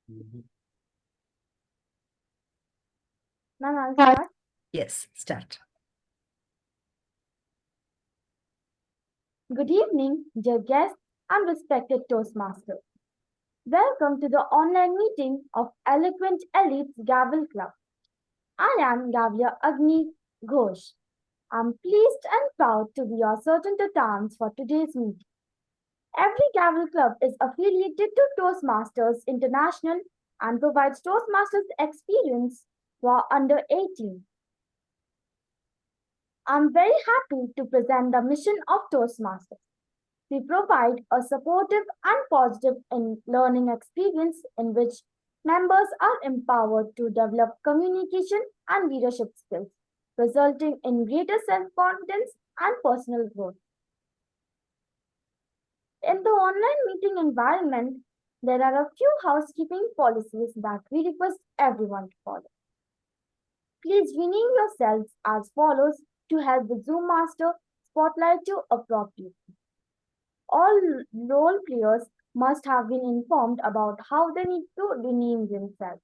Ma'am, I'll start. Yes, start. Good evening, dear guests and respected Toastmasters. Welcome to the online meeting of Eloquent Elite's Gavel Club. I am Gavya Agni Ghosh. I'm pleased and proud to be your certain terms for today's meeting. Every Gavel Club is affiliated to Toastmasters International and provides Toastmasters experience for under 18. I'm very happy to present the mission of Toastmasters. We provide a supportive and positive learning experience in which members are empowered to develop communication and leadership skills, resulting in greater self confidence and personal growth. In the online meeting environment, there are a few housekeeping policies that we request everyone to follow. Please rename yourselves as follows to help the Zoom Master spotlight you appropriately. All role players must have been informed about how they need to rename themselves.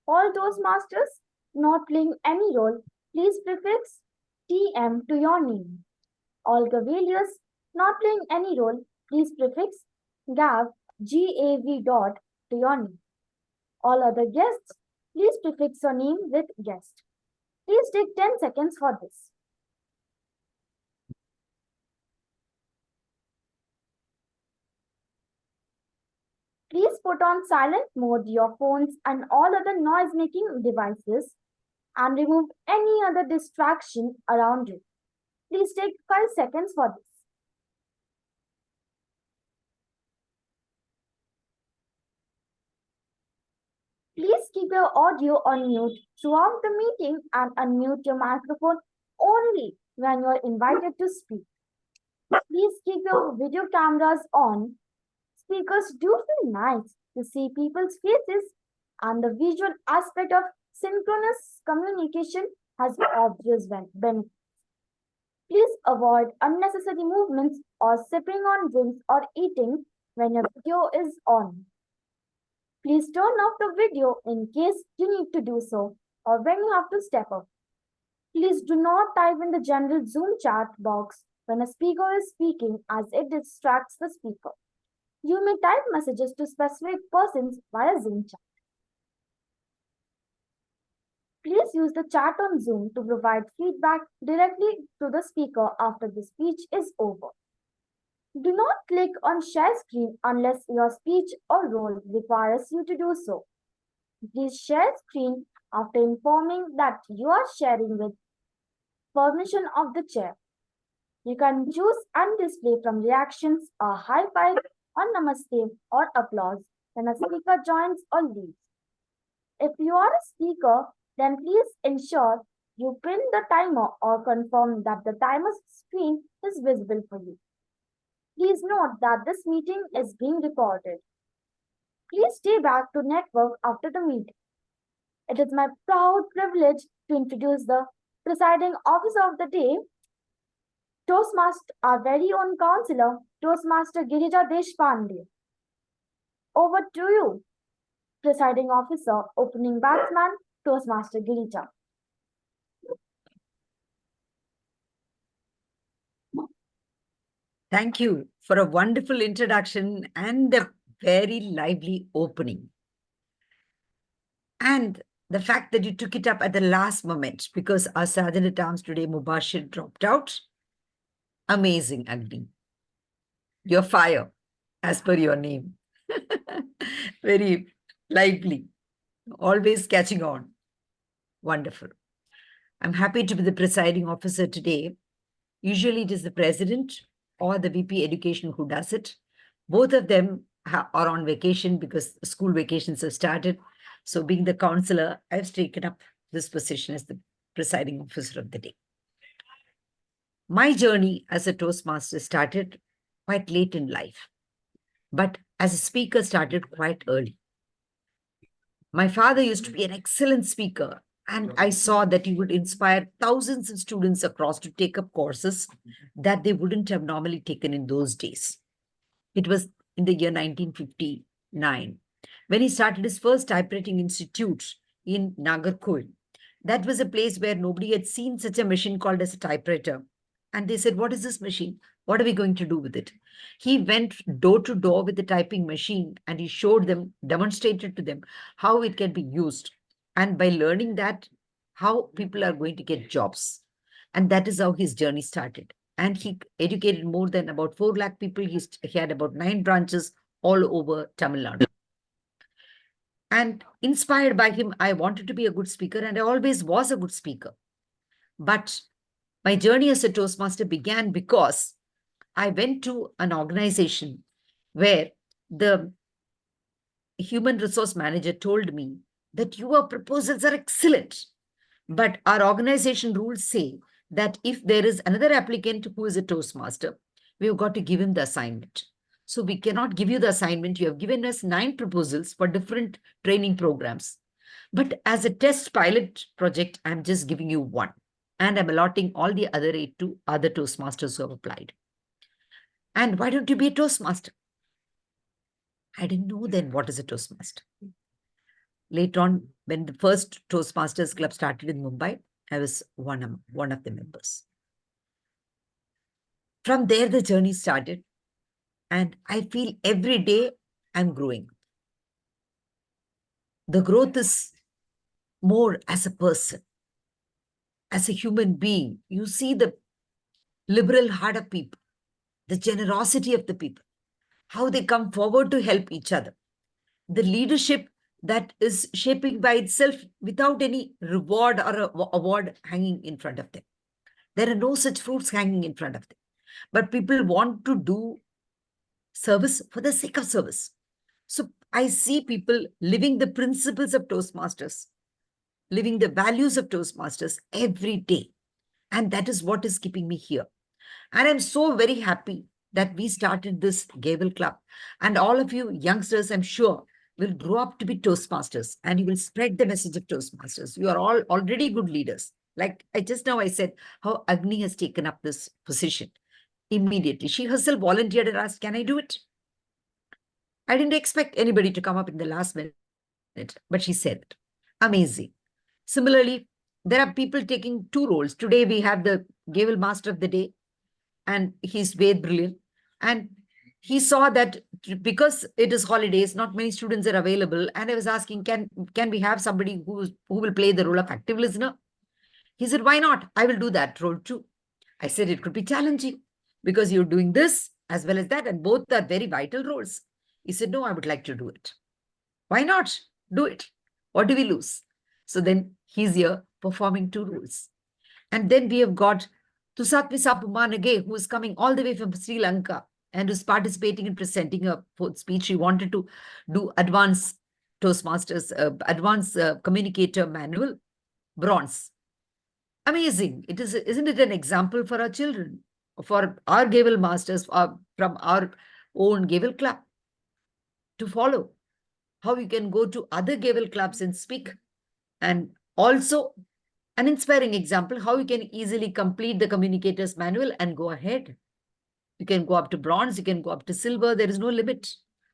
All Toastmasters not playing any role, please prefix TM to your name. All Gaveliers not playing any role, please prefix GAV, GAV dot to your name. All other guests, please prefix your name with guest. Please take 10 seconds for this. Please put on silent mode your phones and all other noise making devices and remove any other distraction around you. Please take 5 seconds for this. Please keep your audio on mute throughout the meeting and unmute your microphone only when you are invited to speak. Please keep your video cameras on. Speakers do feel nice to see people's faces, and the visual aspect of synchronous communication has obvious benefits. Please avoid unnecessary movements or sipping on drinks or eating when your video is on. Please turn off the video in case you need to do so or when you have to step up. Please do not type in the general Zoom chat box when a speaker is speaking as it distracts the speaker. You may type messages to specific persons via Zoom chat. Please use the chat on Zoom to provide feedback directly to the speaker after the speech is over. Do not click on share screen unless your speech or role requires you to do so. Please share screen after informing that you are sharing with permission of the chair. You can choose and display from reactions a high five or namaste or applause when a speaker joins or leaves. If you are a speaker, then please ensure you pin the timer or confirm that the timer screen is visible for you. Please note that this meeting is being recorded. Please stay back to network after the meeting. It is my proud privilege to introduce the presiding officer of the day, Toastmaster, our very own counselor, Toastmaster Girija Deshpande. Over to you, presiding officer, opening batsman, Toastmaster Girija. Thank you for a wonderful introduction and a very lively opening. And the fact that you took it up at the last moment because our Sergeant at Arms today, Mubashir, dropped out. Amazing, Agni. You're fire, as per your name. Very lively, always catching on. Wonderful. I'm happy to be the presiding officer today. Usually it is the president or the VP Education who does it. Both of them are on vacation because school vacations have started. So being the counselor, I've taken up this position as the presiding officer of the day. My journey as a Toastmaster started quite late in life, but as a speaker started quite early. My father used to be an excellent speaker, and I saw that he would inspire thousands of students across to take up courses that they wouldn't have normally taken in those days. It was in the year 1959 when he started his first typewriting institute in Nagarkoil. That was a place where nobody had seen such a machine called as a typewriter. And they said, what is this machine? What are we going to do with it? He went door to door with the typing machine and he showed them, demonstrated to them how it can be used. And by learning that, how people are going to get jobs. And that is how his journey started. And he educated more than about 4 lakh people. He had about 9 branches all over Tamil Nadu. And inspired by him, I wanted to be a good speaker, and I always was a good speaker. But my journey as a Toastmaster began because I went to an organization where the human resource manager told me that your proposals are excellent, but our organization rules say that if there is another applicant who is a Toastmaster, we've got to give him the assignment. So we cannot give you the assignment. You have given us 9 proposals for different training programs. But as a test pilot project, I'm just giving you 1. And I'm allotting all the other 8 to other Toastmasters who have applied. And why don't you be a Toastmaster? I didn't know then what is a Toastmaster. Later on, when the first Toastmasters Club started in Mumbai, I was one of the members. From there, the journey started. And I feel every day I'm growing. The growth is more as a person, as a human being. You see the liberal heart of people, the generosity of the people, how they come forward to help each other, the leadership that is shaping by itself without any reward or award hanging in front of them. There are no such fruits hanging in front of them. But people want to do service for the sake of service. So I see people living the principles of Toastmasters, living the values of Toastmasters every day. And that is what is keeping me here. And I'm so very happy that we started this Gavel Club. And all of you youngsters, I'm sure, will grow up to be Toastmasters and you will spread the message of Toastmasters. You are all already good leaders. Like just now I said, how Agni has taken up this position. Immediately, she herself volunteered and asked, can I do it? I didn't expect anybody to come up in the last minute, but she said it. Amazing. Similarly, there are people taking 2 roles. Today, we have the Gavel Master of the Day, and he's Ved Brillian. And he saw that because it is holidays, not many students are available. And I was asking, can we have somebody who will play the role of active listener? He said, why not? I will do that role too. I said, it could be challenging because you're doing this as well as that, and both are very vital roles. He said, no, I would like to do it. Why not? Do it. What do we lose? So then he's here performing 2 roles. And then we have got Tusatmi Sapumanage, who is coming all the way from Sri Lanka and who's participating in presenting a 4th speech. She wanted to do advanced Toastmasters, advanced communicator manual, bronze. Amazing. Isn't it an example for our children, for our Gavel Masters from our own Gavel Club to follow? How you can go to other Gavel clubs and speak. And also an inspiring example, how you can easily complete the communicator's manual and go ahead. You can go up to bronze, you can go up to silver. There is no limit.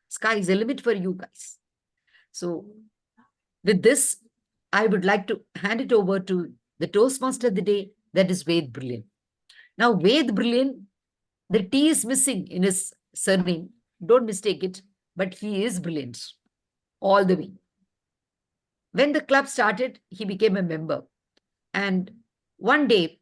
Sky is a limit for you guys. So with this, I would like to hand it over to the Toastmaster of the day, that is Ved Brillian. Now, Ved Brillian, the T is missing in his surname. Don't mistake it, but he is brilliant all the way. When the club started, he became a member. And one day,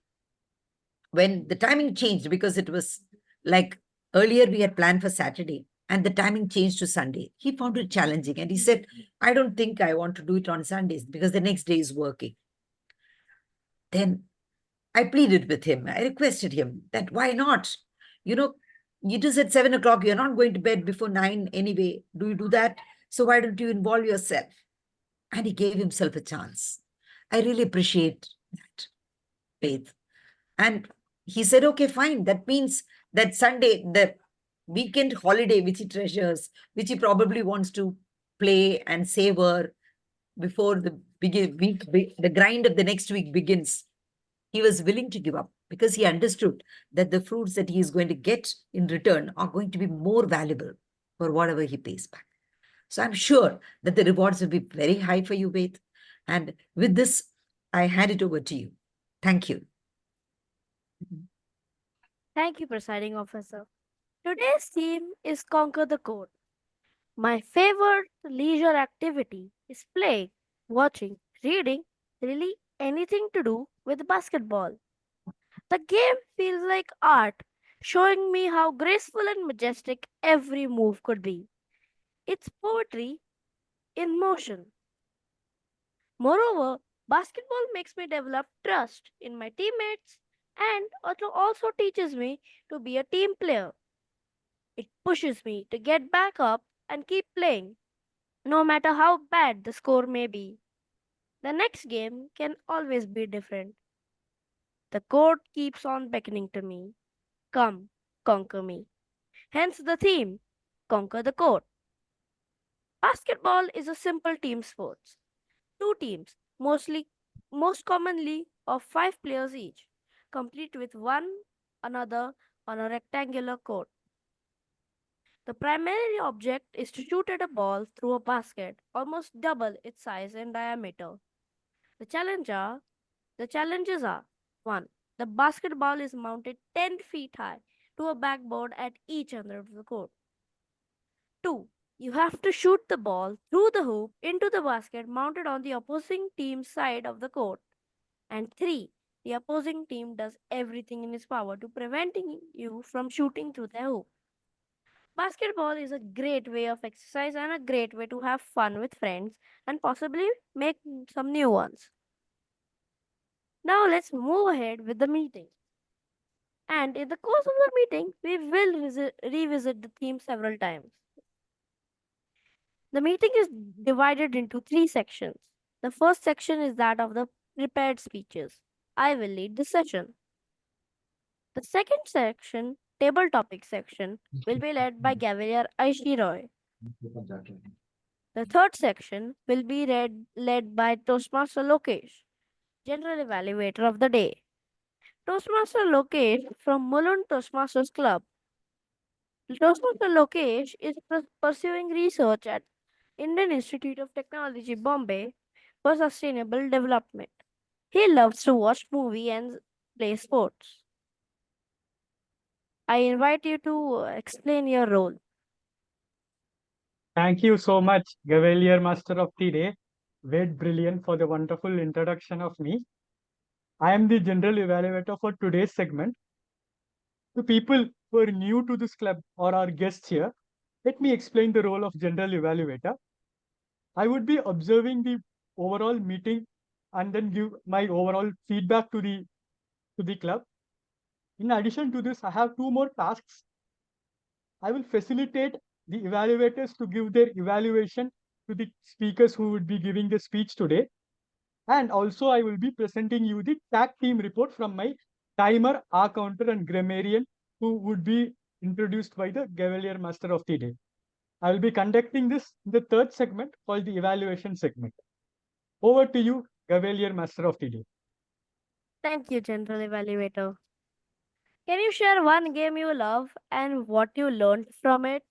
when the timing changed, because it was like earlier we had planned for Saturday, and the timing changed to Sunday, he found it challenging. And he said, I don't think I want to do it on Sundays because the next day is working. Then I pleaded with him. I requested him that why not? You know, it is at 7 o'clock. You're not going to bed before 9 anyway. Do you do that? So why don't you involve yourself? And he gave himself a chance. I really appreciate that, Faith. And he said, okay, fine. That means that Sunday, the weekend holiday, which he treasures, which he probably wants to play and savor before the the grind of the next week begins, he was willing to give up because he understood that the fruits that he is going to get in return are going to be more valuable for whatever he pays back. So I'm sure that the rewards will be very high for you, Ved. And with this, I hand it over to you. Thank you. Thank you, presiding officer. Today's theme is Conquer the Court. My favorite leisure activity is playing, watching, reading, really anything to do with basketball. The game feels like art, showing me how graceful and majestic every move could be. It's poetry in motion. Moreover, basketball makes me develop trust in my teammates and also teaches me to be a team player. It pushes me to get back up and keep playing, no matter how bad the score may be. The next game can always be different. The court keeps on beckoning to me. Come, conquer me. Hence the theme, Conquer the Court. Basketball is a simple team sport. Two teams, most commonly of 5 players each, complete with one another on a rectangular court. The primary object is to shoot at a ball through a basket almost double its size and diameter. The challenge are, the challenges are 1. The basketball is mounted 10 feet high to a backboard at each end of the court. 2. You have to shoot the ball through the hoop into the basket mounted on the opposing team's side of the court. And 3. The opposing team does everything in its power to preventing you from shooting through the hoop. Basketball is a great way of exercise and a great way to have fun with friends and possibly make some new ones. Now let's move ahead with the meeting. And in the course of the meeting, we will revisit the theme several times. The meeting is divided into 3 sections. The first section is that of the prepared speeches. I will lead the session. The second section, table topic section, will be led by Gavel Aishi Roy. The third section will be led by Toastmaster Lokesh, General Evaluator of the day. Toastmaster Lokesh from Mulund Toastmasters Club. Toastmaster Lokesh is pursuing research at Indian Institute of Technology, Bombay for sustainable development. He loves to watch movies and play sports. I invite you to explain your role. Thank you so much, Gavalier Master of the Day, Ved Brillian, for the wonderful introduction of me. I am the general evaluator for today's segment. To people who are new to this club or our guests here, let me explain the role of general evaluator. I would be observing the overall meeting and then give my overall feedback to the club. In addition to this, I have two more tasks. I will facilitate the evaluators to give their evaluation to the speakers who would be giving the speech today. And also I will be presenting you the tag team report from my timer, R counter and grammarian who would be introduced by the Gavalier Master of the Day. I will be conducting this in the third segment called the evaluation segment. Over to you, Gavalier Master of the Day. Thank you, General Evaluator. Can you share one game you love and what you learned from it?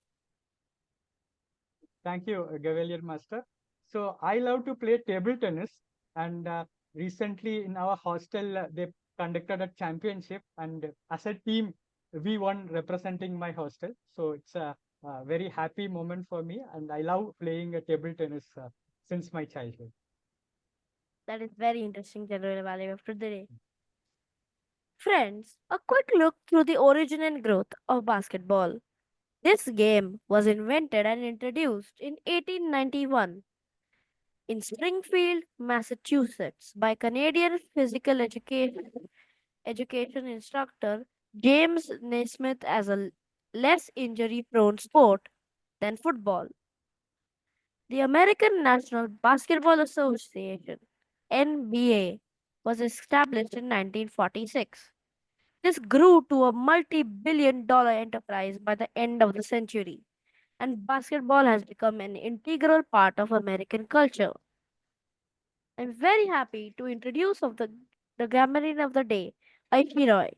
Thank you, Gavalier Master. So I love to play table tennis, and recently in our hostel they conducted a championship, and as a team we won representing my hostel. So it's a very happy moment for me, and I love playing table tennis since my childhood. That is very interesting, General Evaluator of the day. Friends, a quick look through the origin and growth of basketball. This game was invented and introduced in 1891 in Springfield, Massachusetts by Canadian education instructor James Naismith as a less injury prone sport than football. The American National Basketball Association (NBA) was established in 1946. This grew to a multi-billion-dollar enterprise by the end of the century, and basketball has become an integral part of American culture. I'm very happy to introduce the grammarian of the day, Aishi Roy.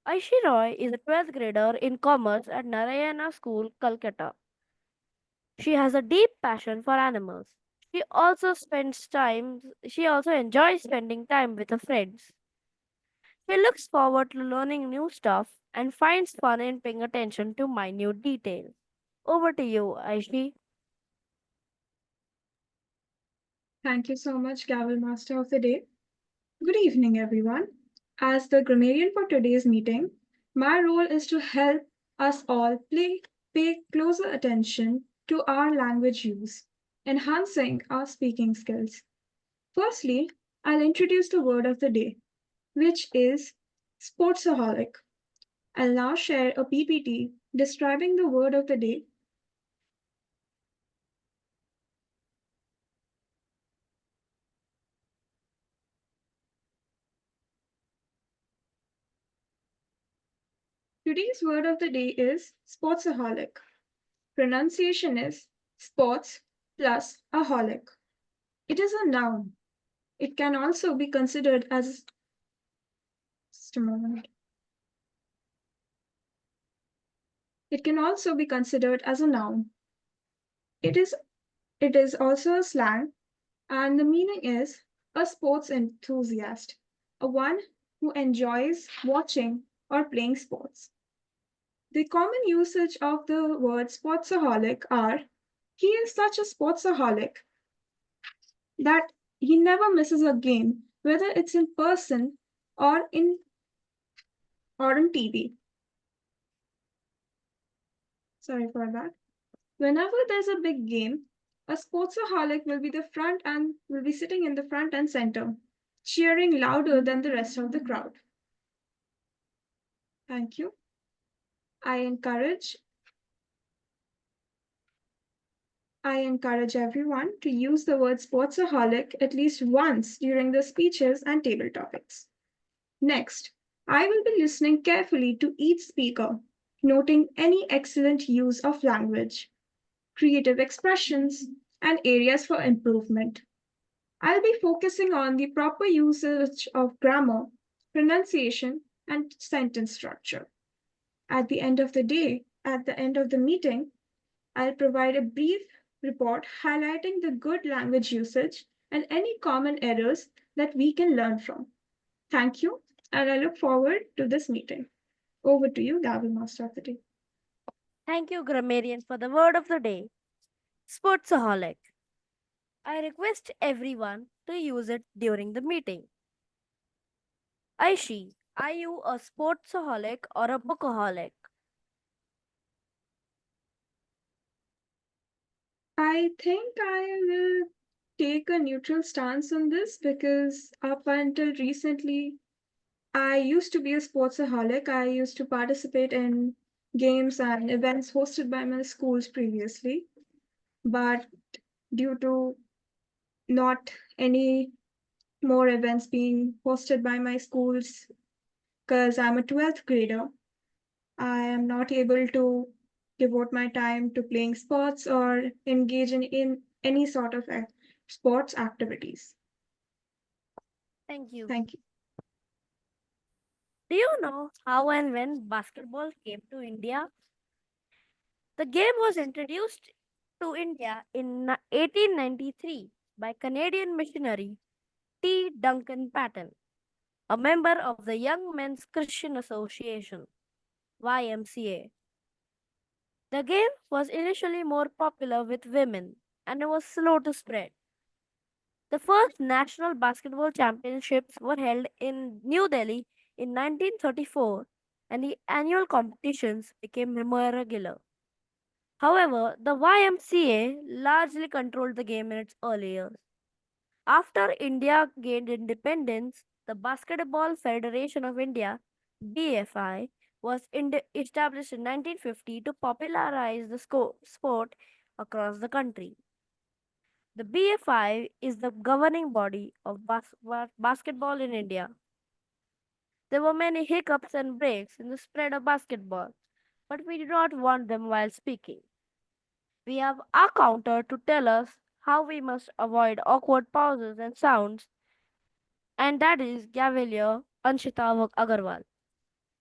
Aishi Roy is a 12th grader in commerce at Narayana School, Calcutta. She has a deep passion for animals. She also enjoys spending time with her friends. She looks forward to learning new stuff and finds fun in paying attention to minute details. Over to you, Aishi. Thank you so much, Gavel Master of the Day. Good evening, everyone. As the grammarian for today's meeting, my role is to help us all pay closer attention to our language use, enhancing our speaking skills. Firstly, I'll introduce the word of the day, which is sportsaholic. I'll now share a PPT describing the word of the day. Today's word of the day is sportsaholic. Pronunciation is sports plus aholic. It is a noun. It can also be considered as just a moment. It can also be considered as a noun. It is it is also a slang, and the meaning is a sports enthusiast, a one who enjoys watching or playing sports. The common usage of the word sportsaholic are he is such a sportsaholic that he never misses a game, whether it's in person or in or on TV. Sorry for that. Whenever there's a big game, a sportsaholic will be the front and will be sitting in the front and center, cheering louder than the rest of the crowd. Thank you. I encourage I encourage everyone to use the word sportsaholic at least once during the speeches and table topics. Next, I will be listening carefully to each speaker, noting any excellent use of language, creative expressions, and areas for improvement. I'll be focusing on the proper usage of grammar, pronunciation, and sentence structure. At the end of the meeting, I'll provide a brief report highlighting the good language usage and any common errors that we can learn from. Thank you, and I look forward to this meeting. Over to you, Gavel Master of the Day. Thank you, grammarian, for the word of the day. Sportsaholic. I request everyone to use it during the meeting. Aishi, are you a sportsaholic or a bookaholic? I think I will take a neutral stance on this because up until recently, I used to be a sportsaholic. I used to participate in games and events hosted by my schools previously, but due to not any more events being hosted by my schools, because I'm a 12th grader, I am not able to devote my time to playing sports or engage in any sort of sports activities. Thank you. Thank you. Do you know how and when basketball came to India? The game was introduced to India in 1893 by Canadian missionary T. Duncan Patton, a member of the Young Men's Christian Association (YMCA). The game was initially more popular with women and it was slow to spread. The first national basketball championships were held in New Delhi in 1934 and the annual competitions became more regular. However, the YMCA largely controlled the game in its early years. After India gained independence, the Basketball Federation of India (BFI) was established in 1950 to popularize the sport across the country. The BFI is the governing body of basketball in India. There were many hiccups and breaks in the spread of basketball, but we do not want them while speaking. We have our counter to tell us how we must avoid awkward pauses and sounds, and that is Gavelier Anshita Agarwal.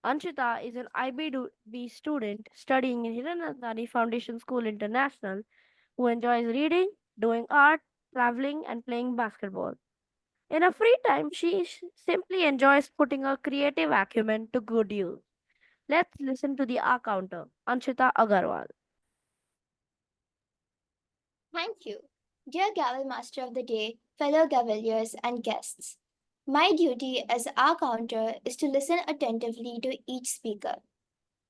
Anshita is an IB student studying in Hiranandani Foundation School International who enjoys reading, doing art, traveling, and playing basketball. In her free time, she simply enjoys putting her creative acumen to good use. Let's listen to the R counter, Anshita Agarwal. Thank you. Dear Gavel Master of the Day, fellow Gaveliers and guests. My duty as our counter is to listen attentively to each speaker.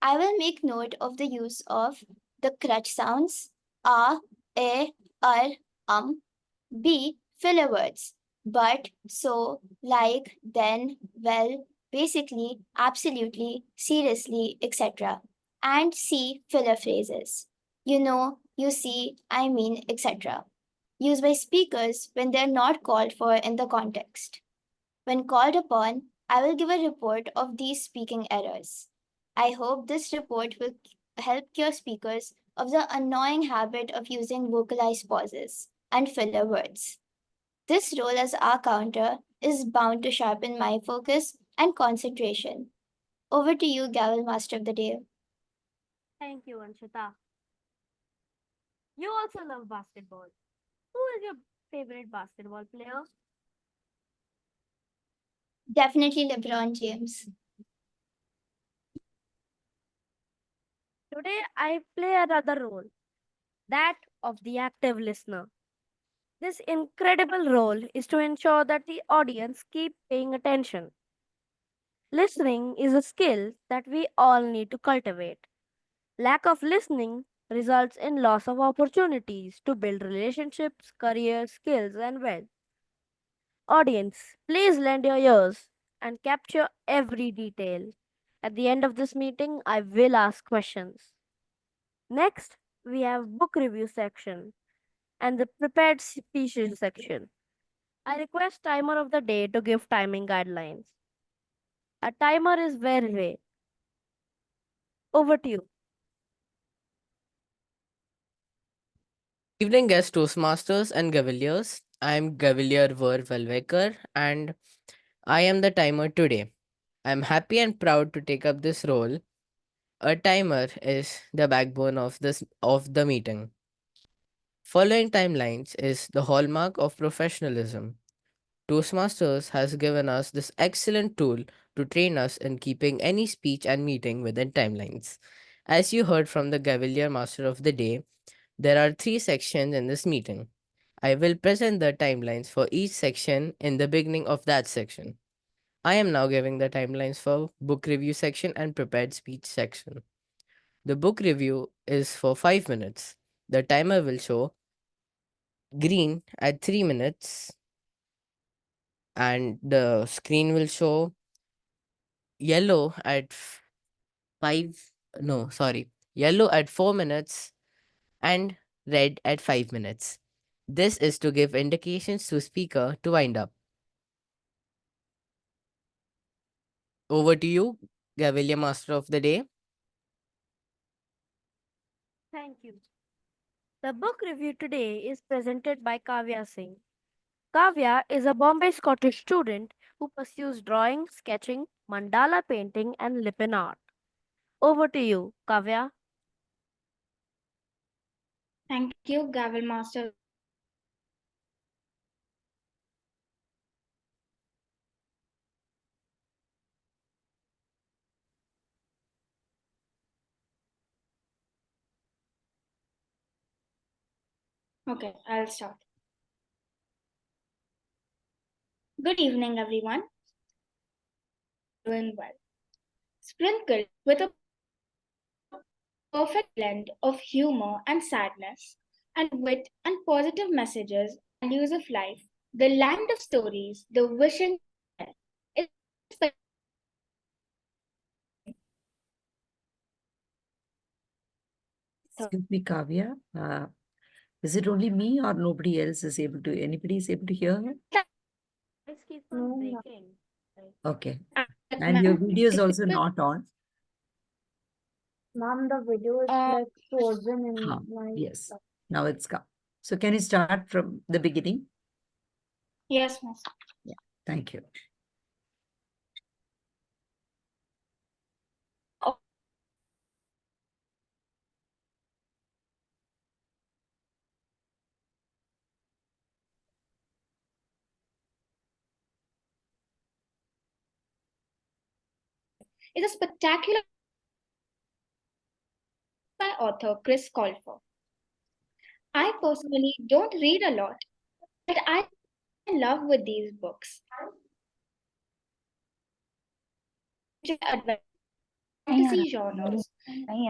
I will make note of the use of the crutch sounds, a, r, b, filler words, but, so, like, then, well, basically, absolutely, seriously, etc. And c, filler phrases. You know, you see, I mean, etc. Used by speakers when they are not called for in the context. When called upon, I will give a report of these speaking errors. I hope this report will help cure speakers of the annoying habit of using vocalized pauses and filler words. This role as our counter is bound to sharpen my focus and concentration. Over to you, Gavel Master of the Day. Thank you, Anshita. You also love basketball. Who is your favorite basketball player? Definitely LeBron James. Today, I play another role, that of the active listener. This incredible role is to ensure that the audience keep paying attention. Listening is a skill that we all need to cultivate. Lack of listening results in loss of opportunities to build relationships, career, skills, and wealth. Audience, please lend your ears and capture every detail. At the end of this meeting, I will ask questions. Next, we have book review section and the prepared speeches section. I request timer of the day to give timing guidelines. A timer is very way. Over to you. Evening guest Toastmasters and Gaveliers. I am Gavelier Ver and I am the timer today. I am happy and proud to take up this role. A timer is the backbone of the meeting. Following timelines is the hallmark of professionalism. Toastmasters has given us this excellent tool to train us in keeping any speech and meeting within timelines. As you heard from the Gavelier Master of the Day, there are three sections in this meeting. I will present the timelines for each section in the beginning of that section. I am now giving the timelines for book review section and prepared speech section. The book review is for 5 minutes. The timer will show green at 3 minutes and the screen will show yellow at 5 no sorry yellow at 4 minutes and red at 5 minutes. This is to give indications to speaker to wind up. Over to you, Gavilia Master of the Day. Thank you. The book review today is presented by Kavya Singh. Kavya is a Bombay Scottish student who pursues drawing, sketching, mandala painting, and lipin art. Over to you, Kavya. Thank you, Gavel Master. Okay, I'll start. Good evening, everyone. Doing well. Sprinkled with a perfect blend of humor and sadness, and wit and positive messages, values of life, the land of stories, the wishing. It's Excuse me, Kavya. Is it only me or nobody else is able to, anybody is able to hear her? Voice keeps No, on ma'am. breaking. Right. Okay. And your video is If also you not on. Ma'am, the video is uh, like frozen in Huh. my Yes. stuff. Now it's come. So can you start from the beginning? yes, miss. Yeah. Thank you. Oh, is a spectacular by author Chris Colfer. I personally don't read a lot, but I in love with these books. Fantasy genres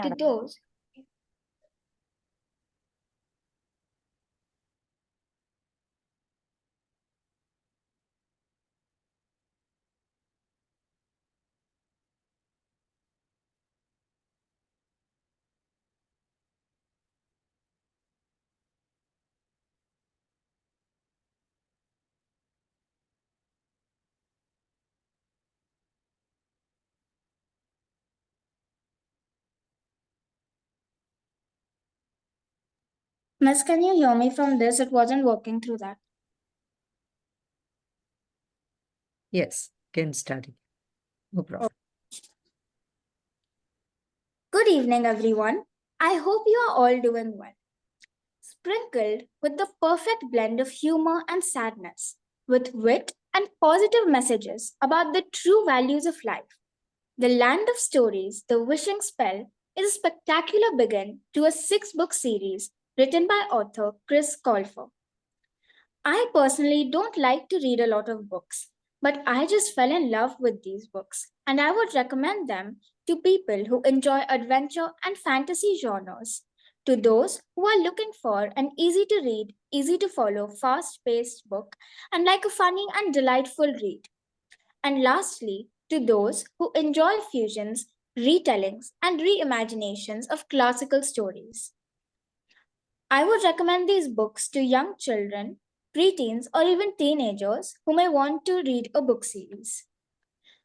to those Miss, can you hear me from this? It wasn't working through that. Yes, can study. No problem. Good evening, everyone. I hope you are all doing well. Sprinkled with the perfect blend of humor and sadness, with wit and positive messages about the true values of life. The Land of Stories, The Wishing Spell, is a spectacular begin to a 6-book series written by author Chris Colfer. I personally don't like to read a lot of books, but I just fell in love with these books, and I would recommend them to people who enjoy adventure and fantasy genres, to those who are looking for an easy to read, easy to follow, fast paced book, and like a funny and delightful read, and lastly, to those who enjoy fusions, retellings, and reimaginations of classical stories. I would recommend these books to young children, preteens, or even teenagers who may want to read a book series.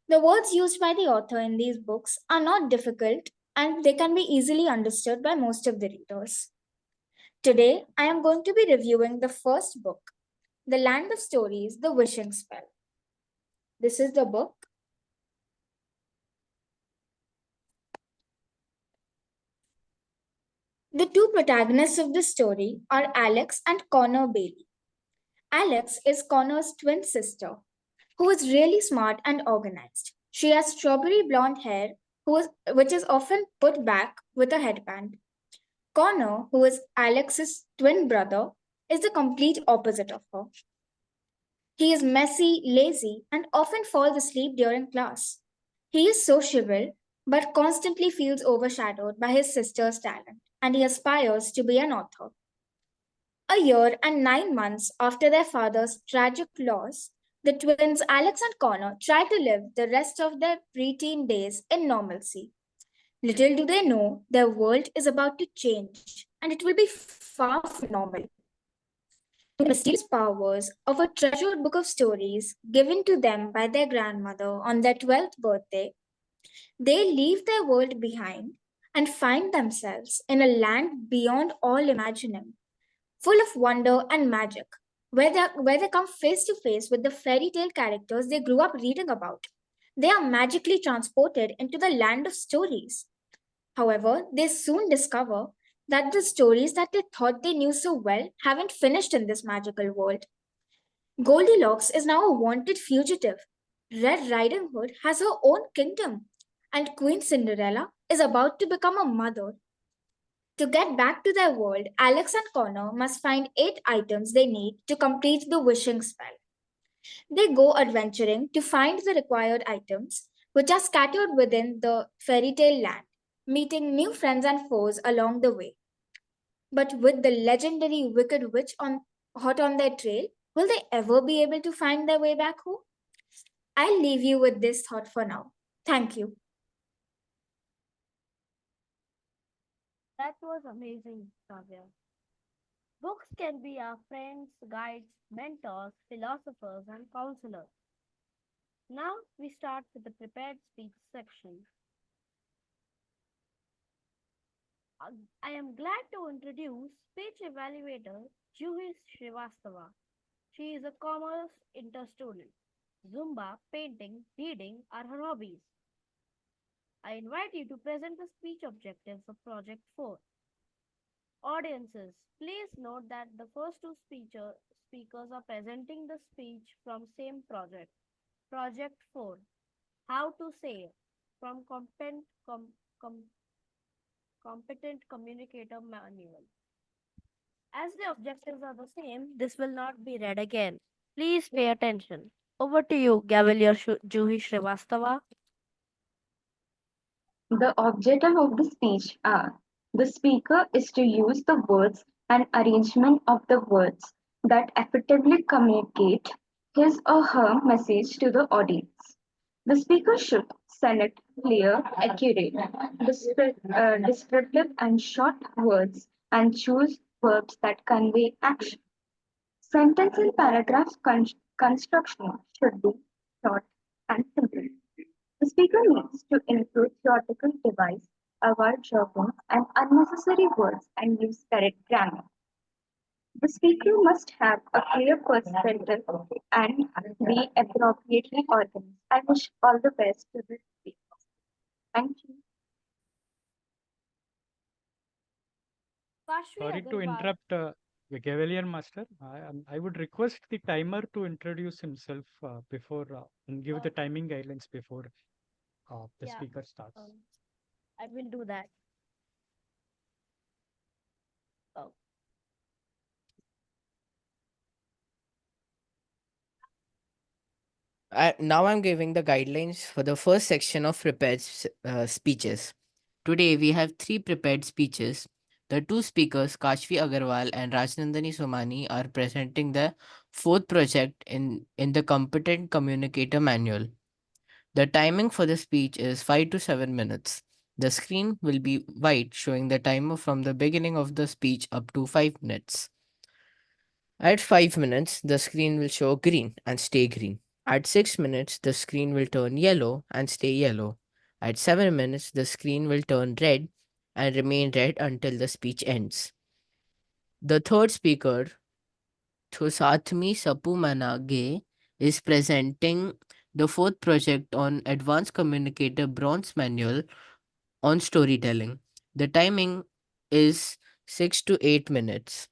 The words used by the author in these books are not difficult and they can be easily understood by most of the readers. Today, I am going to be reviewing the first book, The Land of Stories, The Wishing Spell. This is the book. The two protagonists of the story are Alex and Connor Bailey. Alex is Connor's twin sister, who is really smart and organized. She has strawberry blonde hair, which is often put back with a headband. Connor, who is Alex's twin brother, is the complete opposite of her. He is messy, lazy, and often falls asleep during class. He is sociable, but constantly feels overshadowed by his sister's talent, and he aspires to be an author. A year and 9 months after their father's tragic loss, the twins Alex and Connor try to live the rest of their preteen days in normalcy. Little do they know, their world is about to change, and it will be far from normal. The mysterious powers of a treasured book of stories given to them by their grandmother on their 12th birthday, they leave their world behind and find themselves in a land beyond all imagining, full of wonder and magic, where they come face to face with the fairy tale characters they grew up reading about. They are magically transported into the land of stories. However, they soon discover that the stories that they thought they knew so well haven't finished in this magical world. Goldilocks is now a wanted fugitive. Red Riding Hood has her own kingdom. And Queen Cinderella is about to become a mother. To get back to their world, Alex and Connor must find 8 items they need to complete the wishing spell. They go adventuring to find the required items, which are scattered within the fairy tale land, meeting new friends and foes along the way. But with the legendary Wicked Witch hot on their trail, will they ever be able to find their way back home? I'll leave you with this thought for now. Thank you. That was amazing, Kavya. Books can be our friends, guides, mentors, philosophers, and counselors. Now we start with the prepared speech section. Uh, I am glad to introduce speech evaluator Juhi Srivastava. She is a commerce inter student. Zumba, painting, reading are her hobbies. I invite you to present the speech objectives of Project 4. Audiences, please note that the first two speakers are presenting the speech from same project. Project 4. How to say. from competent communicator manual. As the objectives are the same, this will not be read again. Please pay attention. Over to you, Gavalier Juhi Srivastava. The objective of the speech are the speaker is to use the words and arrangement of the words that effectively communicate his or her message to the audience. The speaker should select clear, accurate, descriptive, and short words and choose verbs that convey action. Sentence and paragraph construction should be short and simple. The speaker needs to include theoretical device, avoid jargon and unnecessary words, and use correct grammar. The speaker must have a clear perspective and be appropriately organized. I wish all the best to the speaker. Thank you. Kashvi Sorry to Agarwal. interrupt, the Gavel Master. I would request the timer to introduce himself before and give the timing guidelines before the Yeah, speaker starts. I will do that. Oh. Now I'm giving the guidelines for the first section of prepared speeches. Today we have 3 prepared speeches. The 2 speakers, Kashvi Agarwal and Rajnandani Somani, are presenting the 4th project in the Competent Communicator Manual. The timing for the speech is 5 to 7 minutes. The screen will be white, showing the timer from the beginning of the speech up to 5 minutes. At 5 minutes, the screen will show green and stay green. At 6 minutes, the screen will turn yellow and stay yellow. At 7 minutes, the screen will turn red and remain red until the speech ends. The third speaker, Thusatmi Sapumanage, is presenting the 4th project on Advanced Communicator Bronze Manual on storytelling. The timing is 6 to 8 minutes.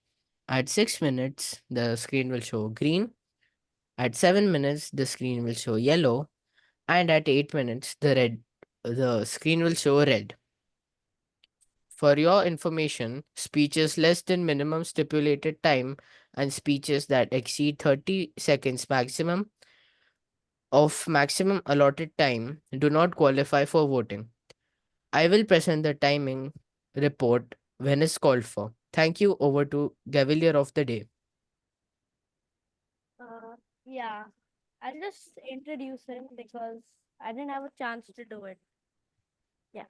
At 6 minutes, the screen will show green. At 7 minutes, the screen will show yellow. And at 8 minutes, the screen will show red. For your information, speeches less than minimum stipulated time and speeches that exceed 30 seconds maximum allotted time do not qualify for voting. I will present the timing report when it's called for. Thank you. Over to Gavalier of the Day. Yeah, I'll just introduce him because I didn't have a chance to do it. Yeah.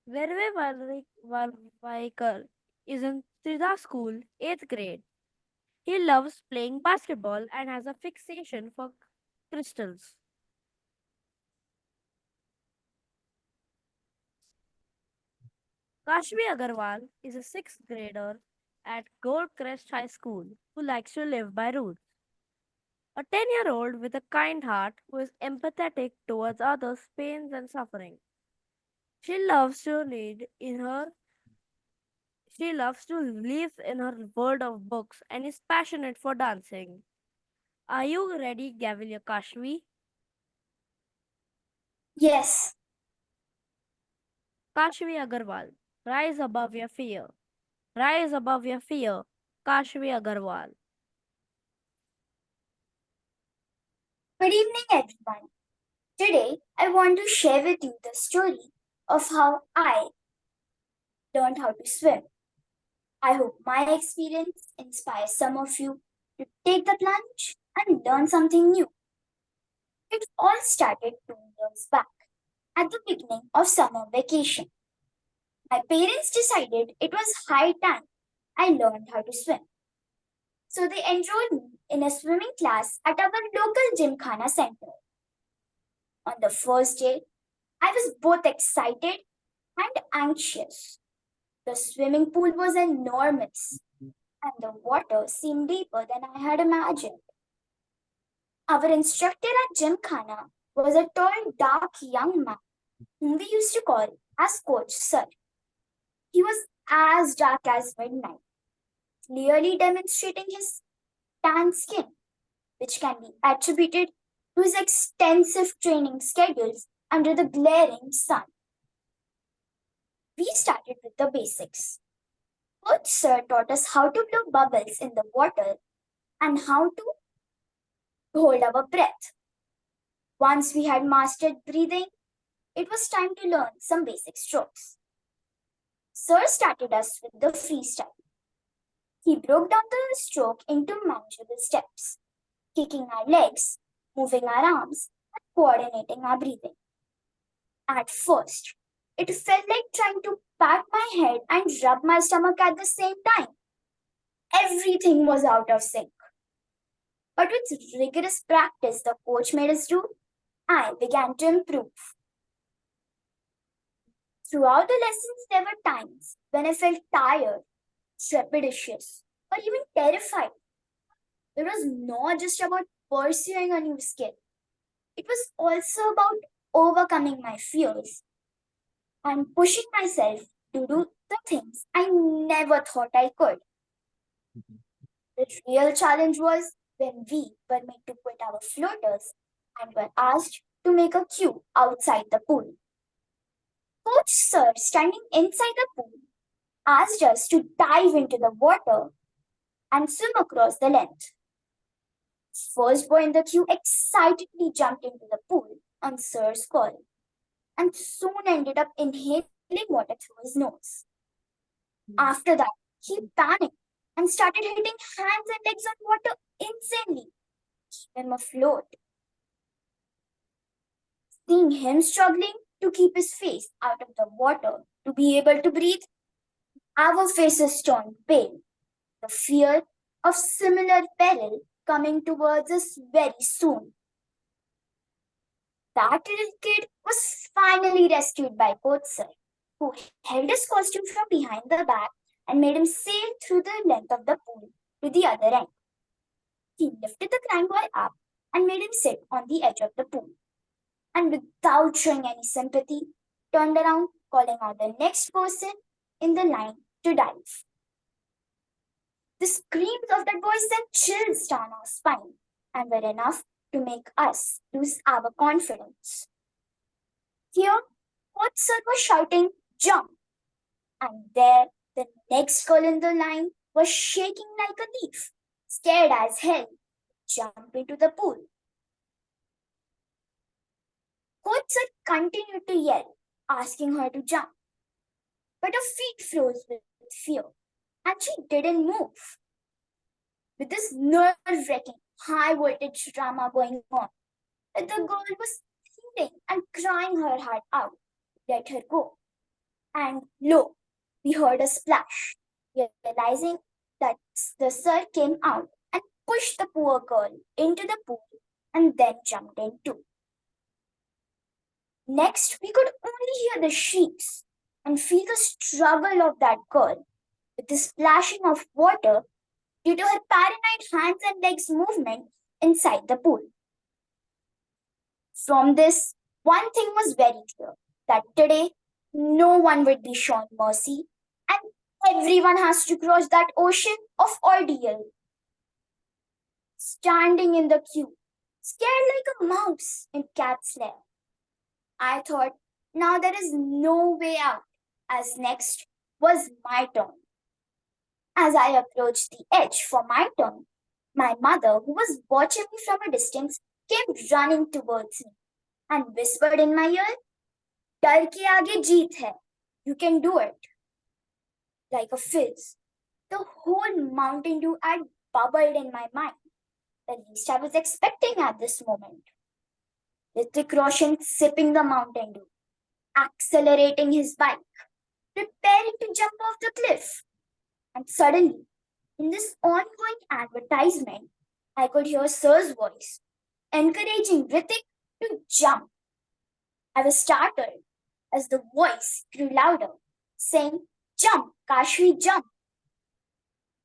Verve Valvaikar is in Trida school, 8th grade. He loves playing basketball and has a fixation for crystals. Kashmi Agarwal is a 6th grader at Goldcrest High School who likes to live by roots. A 10-year-old with a kind heart who is empathetic towards others' pains and suffering. She loves to read in her She loves to live in her world of books and is passionate for dancing. Are you ready, Gavalier Kashvi? Yes. Kashvi Agarwal, rise above your fear. Rise above your fear. Kashvi Agarwal. Good evening, everyone. Today, I want to share with you the story of how I learned how to swim. I hope my experience inspires some of you to take the plunge and learn something new. It all started 2 years back at the beginning of summer vacation. My parents decided it was high time I learned how to swim. So they enrolled me in a swimming class at our local gymkhana center. On the first day, I was both excited and anxious. The swimming pool was enormous, and the water seemed deeper than I had imagined. Our instructor at Gymkhana was a tall, dark young man whom we used to call as Coach Sir. He was as dark as midnight, clearly demonstrating his tan skin, which can be attributed to his extensive training schedules under the glaring sun. We started with the basics. Coach Sir taught us how to blow bubbles in the water and how to hold our breath. Once we had mastered breathing, it was time to learn some basic strokes. Sir started us with the freestyle. He broke down the stroke into manageable steps, kicking our legs, moving our arms, and coordinating our breathing. At first, it felt like trying to pat my head and rub my stomach at the same time. Everything was out of sync. But with rigorous practice the coach made us do, I began to improve. Throughout the lessons, there were times when I felt tired, trepidatious, or even terrified. It was not just about pursuing a new skill, it was also about overcoming my fears and pushing myself to do the things I never thought I could. The real challenge was when we were made to quit our floaters and were asked to make a queue outside the pool. Coach Sir, standing inside the pool, asked us to dive into the water and swim across the length. First boy in the queue excitedly jumped into the pool on Sir's call and soon ended up inhaling water through his nose. After that, he panicked and started hitting hands and legs on water insanely, keeping him afloat. Seeing him struggling to keep his face out of the water to be able to breathe, our faces turned pale. The fear of similar peril coming towards us very soon. That little kid was finally rescued by Coach Sir, who held his costume from behind the back and made him sail through the length of the pool to the other end. He lifted the crying boy up and made him sit on the edge of the pool, and without showing any sympathy, turned around, calling out the next person in the line to dive. The screams of that boy sent chills down our spine and were enough to make us lose our confidence. Here, Coach Sir was shouting, "Jump!" And there, the next girl in the line was shaking like a leaf, scared as hell, to jump into the pool. Coach Sir continued to yell, asking her to jump. But her feet froze with fear, and she didn't move. With this nerve-wracking, high-voltage drama going on, the girl was pleading and crying her heart out to let her go. And lo, we heard a splash, realizing that the sir came out and pushed the poor girl into the pool and then jumped in too. Next, we could only hear the shrieks and feel the struggle of that girl with the splashing of water due to her paranoid hands and legs movement inside the pool. From this, one thing was very clear, that today no one would be shown mercy and everyone has to cross that ocean of ordeal. Standing in the queue, scared like a mouse in cat's lair, I thought, now there is no way out, as next was my turn. As I approached the edge for my turn, my mother, who was watching me from a distance, came running towards me and whispered in my ear, "Dar ke aage jeet hai. You can do it." Like a fizz, the whole Mountain Dew had bubbled in my mind, the least I was expecting at this moment. Hrithik Roshan sipping the Mountain Dew, accelerating his bike, preparing to jump off the cliff. And suddenly, in this ongoing advertisement, I could hear Sir's voice, encouraging Hrithik to jump. I was startled as the voice grew louder, saying, "Jump, Kashvi, jump."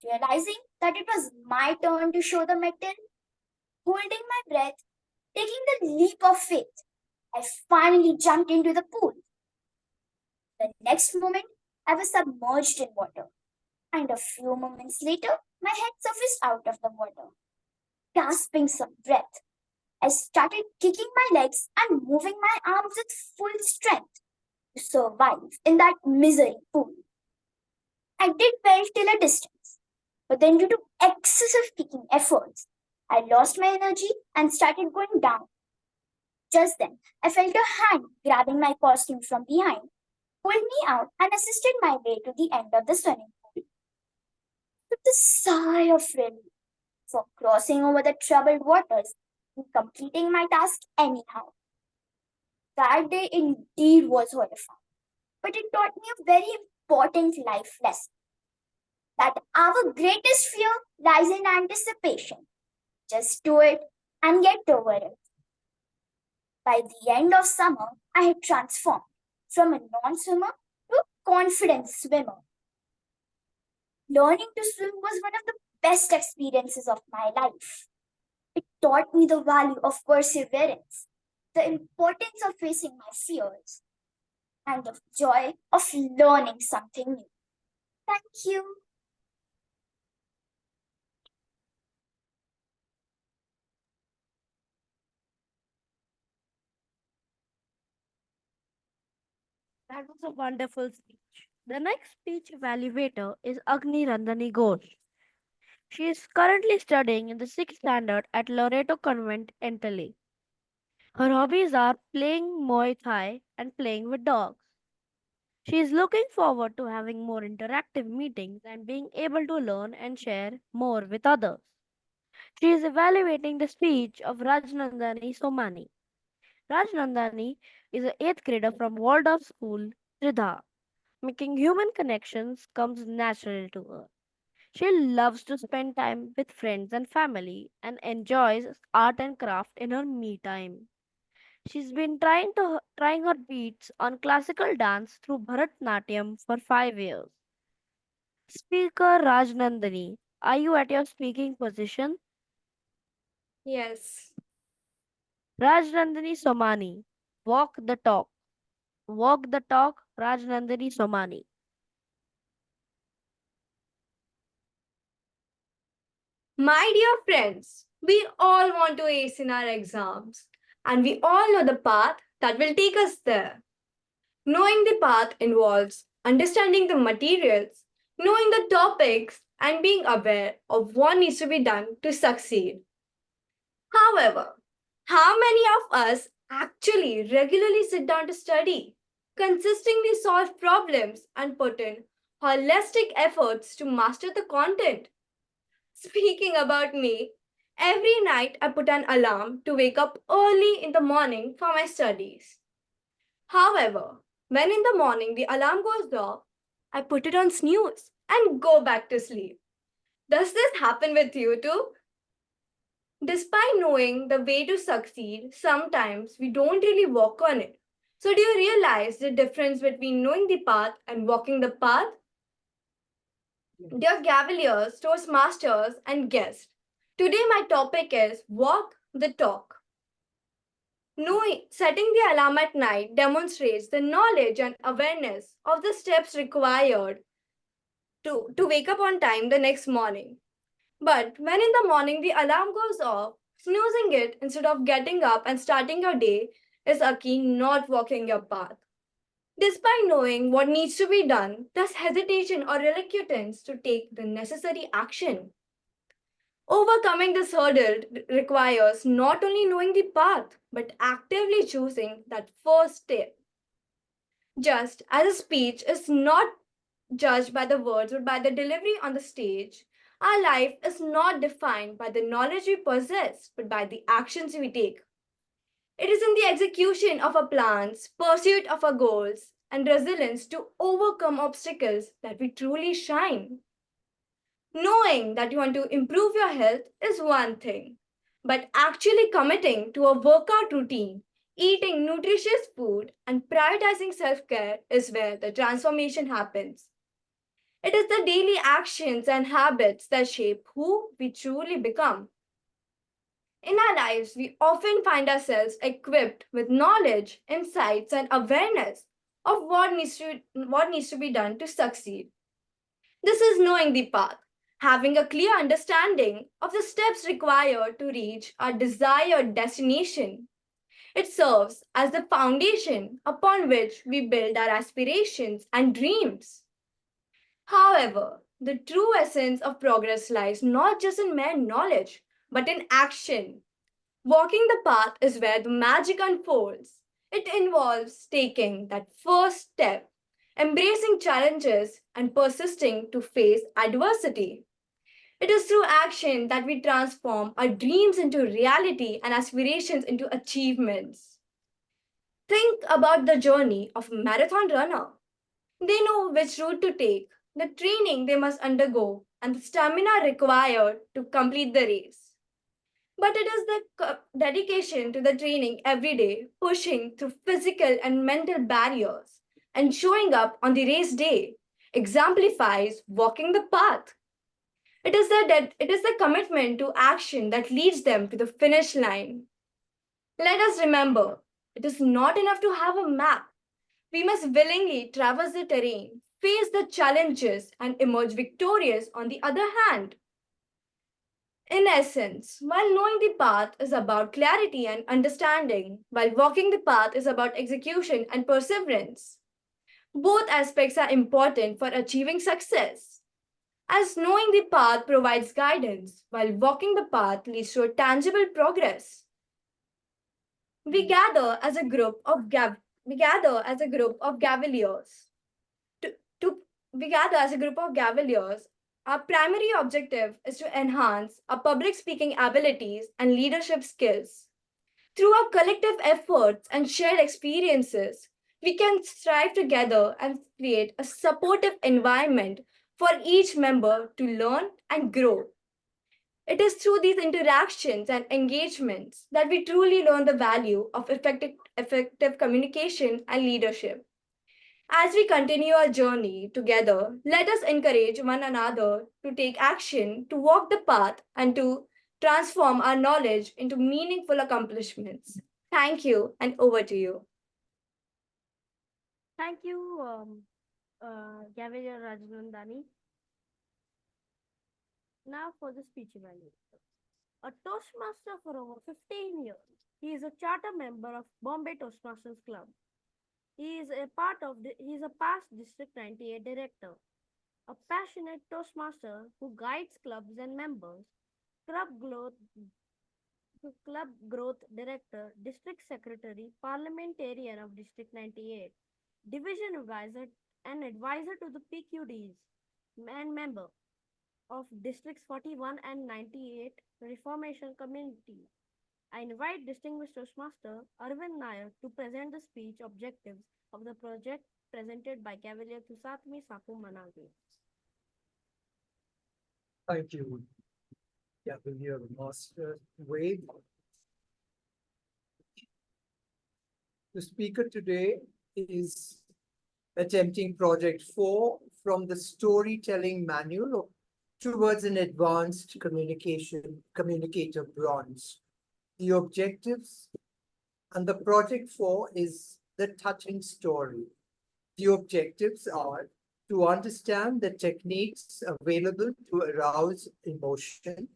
Realizing that it was my turn to show the mettle, holding my breath, taking the leap of faith, I finally jumped into the pool. The next moment, I was submerged in water, and a few moments later, my head surfaced out of the water. Gasping some breath, I started kicking my legs and moving my arms with full strength to survive in that misery pool. I did well till a distance, but then due to excessive kicking efforts, I lost my energy and started going down. Just then, I felt a hand grabbing my costume from behind, pulled me out, and assisted my way to the end of the swimming pool. With a sigh of relief for crossing over the troubled waters and completing my task anyhow. That day indeed was horrifying, but it taught me a very important life lesson that our greatest fear lies in anticipation. Just do it and get over it. By the end of summer, I had transformed from a non swimmer to a confident swimmer. Learning to swim was one of the best experiences of my life. It taught me the value of perseverance, the importance of facing my fears, and the joy of learning something new. Thank you. That was a wonderful speech. The next speech evaluator is Agni Randani Ghosh. She is currently studying in the 6th standard at Loreto Convent, Italy. Her hobbies are playing Muay Thai and playing with dogs. She is looking forward to having more interactive meetings and being able to learn and share more with others. She is evaluating the speech of Rajnandani Somani. Rajnandani is an 8th grader from Waldorf School, Tridha. Making human connections comes natural to her. She loves to spend time with friends and family and enjoys art and craft in her me time. She's been trying her beats on classical dance through Bharatnatyam for 5 years. Speaker Rajnandani, are you at your speaking position? Yes. Rajnandani Somani, walk the talk. Walk the talk, Rajnandani Somani. My dear friends, we all want to ace in our exams, and we all know the path that will take us there. Knowing the path involves understanding the materials, knowing the topics, and being aware of what needs to be done to succeed. However, how many of us actually regularly sit down to study, consistently solve problems, and put in holistic efforts to master the content? Speaking about me, every night I put an alarm to wake up early in the morning for my studies. However, when in the morning the alarm goes off, I put it on snooze and go back to sleep. Does this happen with you too? Despite knowing the way to succeed, sometimes we don't really walk on it. So, do you realize the difference between knowing the path and walking the path? Dear Gaveliers, Toastmasters, and guests, today my topic is Walk the Talk. Setting the alarm at night demonstrates the knowledge and awareness of the steps required to wake up on time the next morning. But when in the morning the alarm goes off, snoozing it instead of getting up and starting your day is a key not walking your path. Despite knowing what needs to be done, there's hesitation or reluctance to take the necessary action. Overcoming this hurdle requires not only knowing the path, but actively choosing that first step. Just as a speech is not judged by the words but by the delivery on the stage, our life is not defined by the knowledge we possess, but by the actions we take. It is in the execution of our plans, pursuit of our goals, and resilience to overcome obstacles that we truly shine. Knowing that you want to improve your health is one thing, but actually committing to a workout routine, eating nutritious food, and prioritizing self care is where the transformation happens. It is the daily actions and habits that shape who we truly become. In our lives, we often find ourselves equipped with knowledge, insights, and awareness of what needs to be done to succeed. This is knowing the path. Having a clear understanding of the steps required to reach our desired destination. It serves as the foundation upon which we build our aspirations and dreams. However, the true essence of progress lies not just in mere knowledge, but in action. Walking the path is where the magic unfolds. It involves taking that first step, embracing challenges, and persisting to face adversity. It is through action that we transform our dreams into reality and aspirations into achievements. Think about the journey of a marathon runner. They know which route to take, the training they must undergo, and the stamina required to complete the race. But it is the dedication to the training every day, pushing through physical and mental barriers, and showing up on the race day exemplifies walking the path. It is the commitment to action that leads them to the finish line. Let us remember, it is not enough to have a map. We must willingly traverse the terrain, face the challenges, and emerge victorious on the other hand. In essence, while knowing the path is about clarity and understanding, while walking the path is about execution and perseverance, both aspects are important for achieving success. As knowing the path provides guidance, while walking the path leads to a tangible progress. We gather as a group of Gavaliers. To we gather as a group of Gavaliers. Our primary objective is to enhance our public speaking abilities and leadership skills. Through our collective efforts and shared experiences, we can strive together and create a supportive environment for each member to learn and grow. It is through these interactions and engagements that we truly learn the value of effective communication and leadership. As we continue our journey together, let us encourage one another to take action, to walk the path, and to transform our knowledge into meaningful accomplishments. Thank you, and over to you. Thank you, Gaviria Rajanandani. Now for the speech evaluation. A Toastmaster for over 15 years, he is a charter member of Bombay Toastmasters Club. He is a past District 98 director, a passionate Toastmaster who guides clubs and members, club growth, club growth director, district secretary, parliamentarian of District 98, division advisor and advisor to the PQDs, and member of Districts 41 and 98 Reformation Committee. I invite distinguished Toastmaster Arvind Nair to present the speech objectives of the project presented by Cavalier Tusatmi Saku Manage. Thank you, Gavel Master Ved. The speaker today is attempting Project 4 from the Storytelling Manual towards an advanced communicator bronze. The objectives and the Project 4 is the touching story. The objectives are to understand the techniques available to arouse emotion,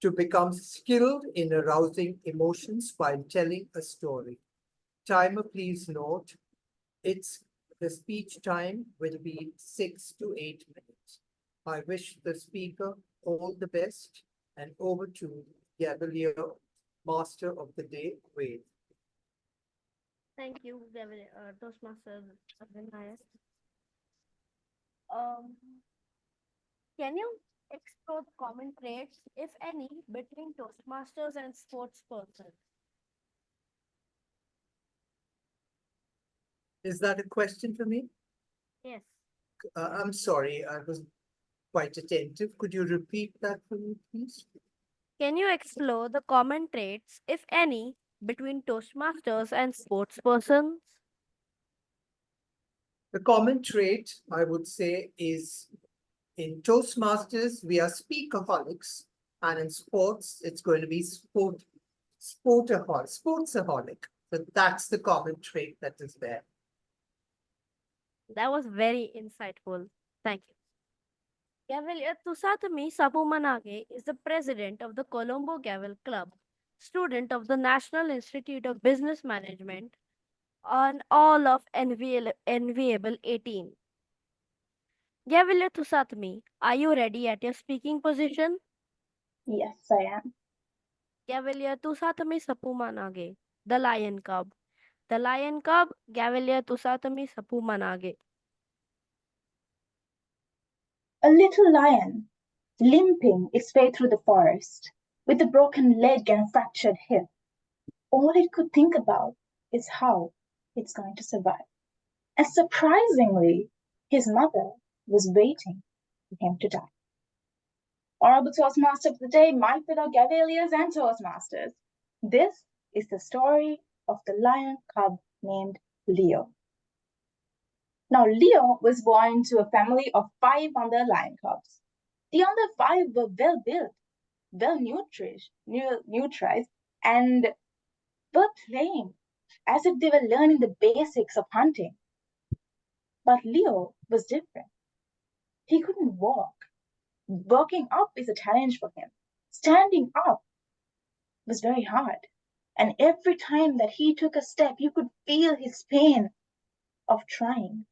to become skilled in arousing emotions while telling a story. Timer, please note, the speech time will be 6 to 8 minutes. I wish the speaker all the best, and over to Gavel Master of the Day, Ved. Thank you, Toastmaster Arvind Nair. Can you explore the common traits, if any, between Toastmasters and sportspersons? Is that a question for me? Yes. I'm sorry, I was quite attentive. Could you repeat that for me, please? Can you explore the common traits, if any, between Toastmasters and sportspersons? The common trait, I would say, is in Toastmasters, we are speakaholics, and in sports, it's going to be sportsaholic. So that's the common trait that is there. That was very insightful. Thank you. Gavel Tusatami Sapumanage is the president of the Colombo Gavel Club, student of the National Institute of Business Management, on all of Enviable 18. Gavel Tusatami, are you ready at your speaking position? Yes, I am. Gavel Tusatami Sapumanage, the Lion Cub. The Lion Cub, Gavel Tusatami Sapumanage. A little lion, limping its way through the forest, with a broken leg and fractured hip. All it could think about is how it's going to survive. And surprisingly, his mother was waiting for him to die. Honorable Toastmaster of the day, my fellow Gaveliers and Toastmasters. This is the story of the lion cub named Leo. Now, Leo was born to a family of 5 other lion cubs. The other 5 were well built, well nutrized, and were playing as if they were learning the basics of hunting. But Leo was different. He couldn't walk. Walking up is a challenge for him. Standing up was very hard. And every time that he took a step, you could feel his pain of trying.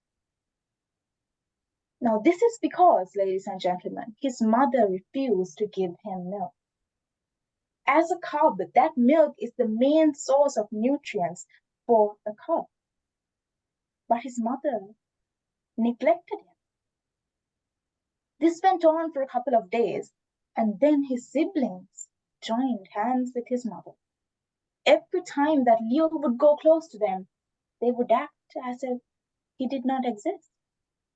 Now, this is because, ladies and gentlemen, his mother refused to give him milk. As a cub, that milk is the main source of nutrients for a cub. But his mother neglected him. This went on for a couple of days, and then his siblings joined hands with his mother. Every time that Leo would go close to them, they would act as if he did not exist.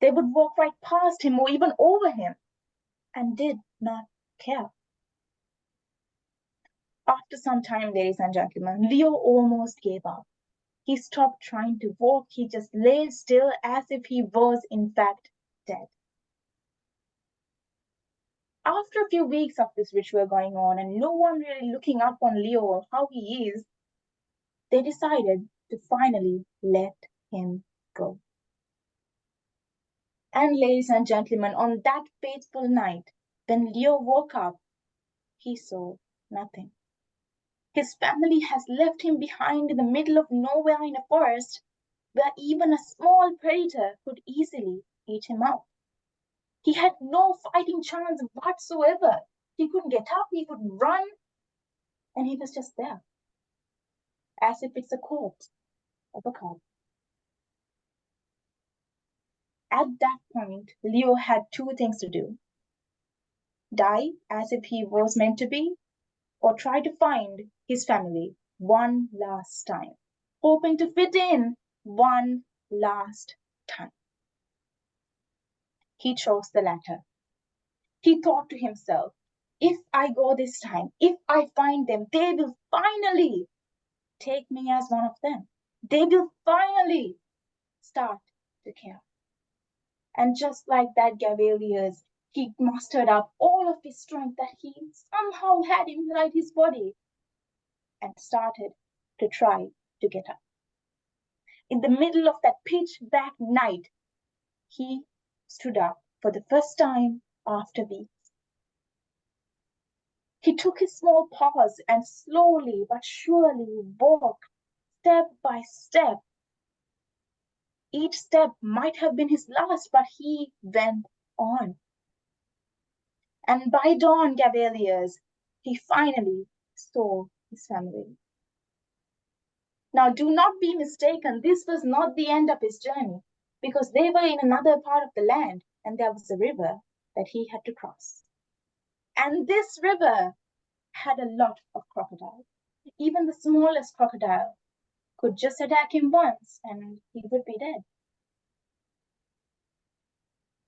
They would walk right past him or even over him and did not care. After some time, ladies and gentlemen, Leo almost gave up. He stopped trying to walk. He just lay still as if he was, in fact, dead. After a few weeks of this ritual going on and no one really looking up on Leo or how he is, they decided to finally let him go. And ladies and gentlemen, on that fateful night, when Leo woke up, he saw nothing. His family has left him behind in the middle of nowhere in a forest where even a small predator could easily eat him out. He had no fighting chance whatsoever. He couldn't get up, he couldn't run, and he was just there, as if it's a corpse of a cub. At that point, Leo had 2 things to do: die as if he was meant to be, or try to find his family one last time, hoping to fit in one last time. He chose the latter. He thought to himself, if I go this time, if I find them, they will finally take me as one of them. They will finally start to care. And just like that, Gaveliers, he mustered up all of his strength that he somehow had inside his body and started to try to get up. In the middle of that pitch black night, he stood up for the first time after weeks. He took his small paws and slowly but surely walked step by step. Each step might have been his last, but he went on. And by dawn, Gaveliers, he finally saw his family. Now, do not be mistaken, this was not the end of his journey, because they were in another part of the land, and there was a river that he had to cross. And this river had a lot of crocodiles. Even the smallest crocodile could just attack him once, and he would be dead.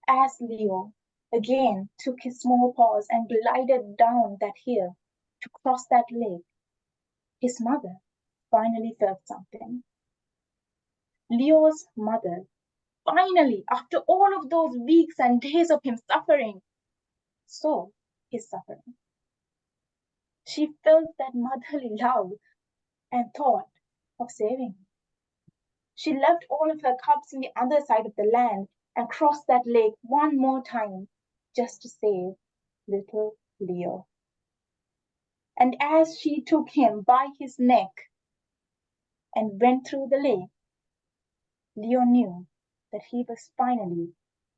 As Leo again took his small paws and glided down that hill to cross that lake, his mother finally felt something. Leo's mother finally, after all of those weeks and days of him suffering, saw his suffering. She felt that motherly love and thought of saving him. She left all of her cubs on the other side of the land and crossed that lake one more time just to save little Leo. And as she took him by his neck and went through the lake, Leo knew that he was finally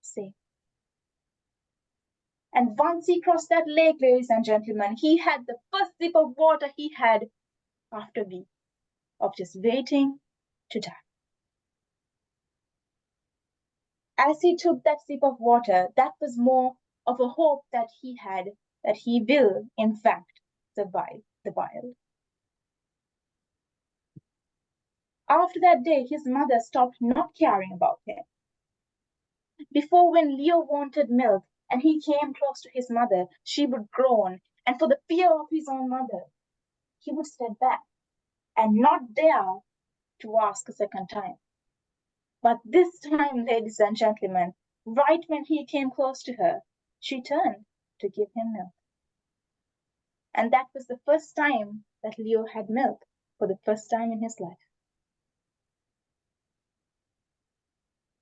safe. And once he crossed that lake, ladies and gentlemen, he had the first sip of water he had after weeks of just waiting to die. As he took that sip of water, that was more of a hope that he had that he will, in fact, survive the wild. After that day, his mother stopped not caring about him. Before, when Leo wanted milk and he came close to his mother, she would groan, and for the fear of his own mother, he would step back and not dare to ask a second time. But this time, ladies and gentlemen, right when he came close to her, she turned to give him milk. And that was the first time that Leo had milk for the first time in his life.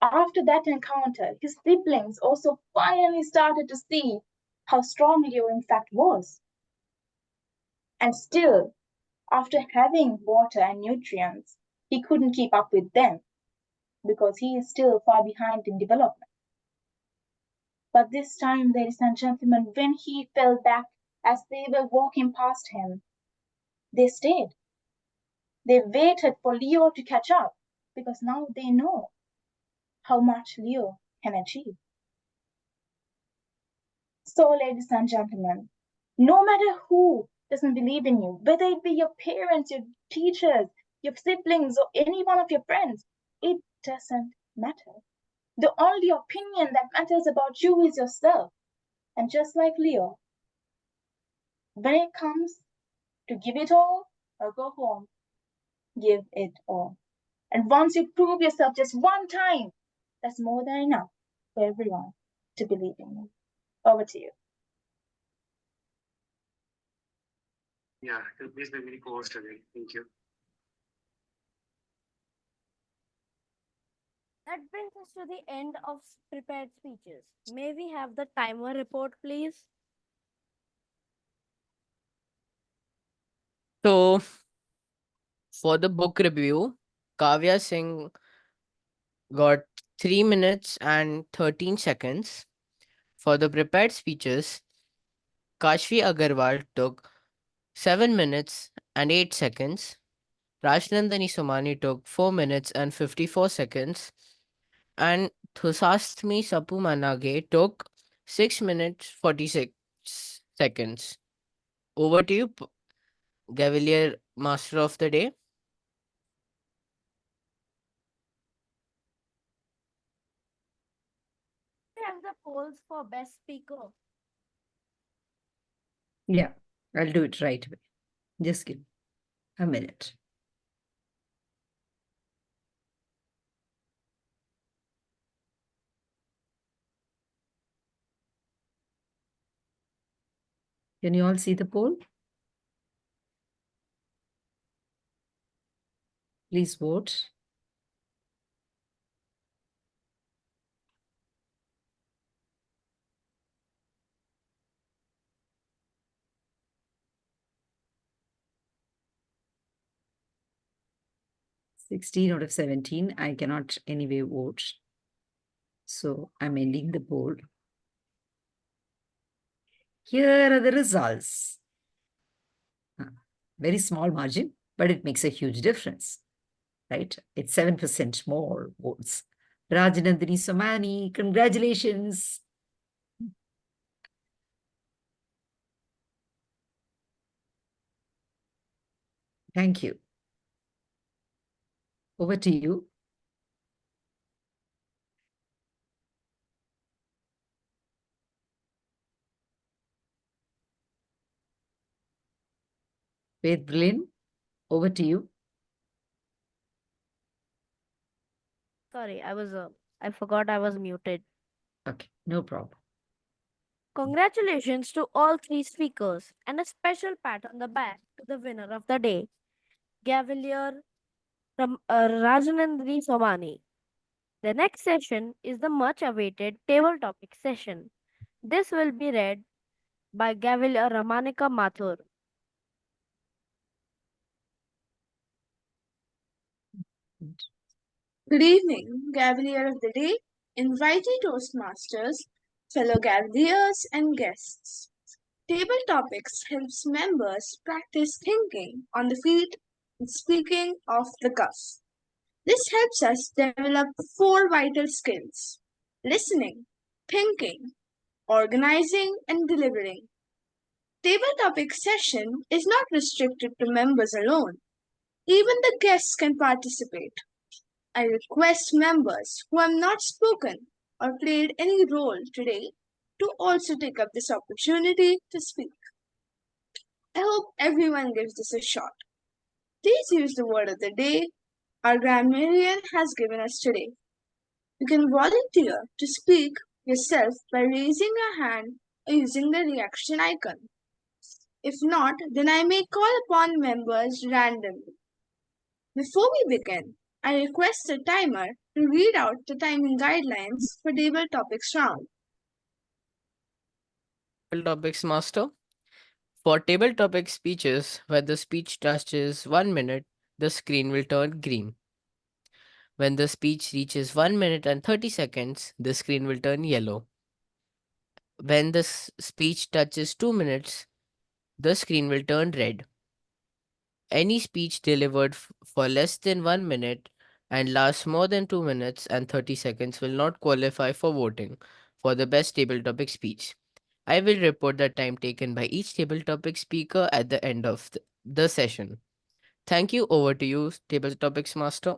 After that encounter, his siblings also finally started to see how strong Leo in fact was. And still, after having water and nutrients, he couldn't keep up with them because he is still far behind in development. But this time, ladies and gentlemen, when he fell back as they were walking past him, they stayed. They waited for Leo to catch up because now they know how much Leo can achieve. So, ladies and gentlemen, no matter who doesn't believe in you, whether it be your parents, your teachers, your siblings, or any one of your friends, it doesn't matter. The only opinion that matters about you is yourself. And just like Leo, when it comes to give it all or go home, give it all. And once you prove yourself just one time, that's more than enough for everyone to believe in you. Over to you. Yeah, please make me co-host again. Thank you. That brings us to the end of prepared speeches. May we have the timer report, please? So, for the book review, Kavya Singh got 3 minutes and 13 seconds. For the prepared speeches, Kashvi Agarwal took 7 minutes and 8 seconds. Rajnandani Somani took 4 minutes and 54 seconds. And Thusastmi Sapu Manage took 6 minutes 46 seconds. Over to you, Gavelier Master of the Day. We have the polls for best speaker. Yeah, I'll do it right away. Just give a minute. Can you all see the poll? Please vote. (16 out of 17). I cannot anyway vote. So I'm ending the poll. Here are the results. Very small margin, but it makes a huge difference, right? It's 7% more votes. Rajanandani Somani, congratulations. Thank you. Over to you. Ved Brillian, over to you. Sorry, I forgot I was muted. Okay, no problem. Congratulations to all three speakers and a special pat on the back to the winner of the day, Gavelier Rajanandri Somani. The next session is the much awaited table topic session. This will be read by Gavel Mathur. Good evening, Gavalier of the Day, invited Toastmasters, fellow Gavaliers, and guests. Table Topics helps members practice thinking on the feet and speaking off the cuff. This helps us develop four vital skills: listening, thinking, organizing, and delivering. Table Topic session is not restricted to members alone. Even the guests can participate. I request members who have not spoken or played any role today to also take up this opportunity to speak. I hope everyone gives this a shot. Please use the word of the day our grammarian has given us today. You can volunteer to speak yourself by raising a hand or using the reaction icon. If not, then I may call upon members randomly. Before we begin, I request the timer to read out the timing guidelines for table topics round. Table Topics Master. For table topic speeches, where the speech touches 1 minute, the screen will turn green. When the speech reaches 1 minute and 30 seconds, the screen will turn yellow. When the speech touches 2 minutes, the screen will turn red. Any speech delivered for less than 1 minute and lasts more than 2 minutes and 30 seconds will not qualify for voting for the best table topic speech. I will report the time taken by each table topic speaker at the end of the session. Thank you. Over to you, Table Topics Master.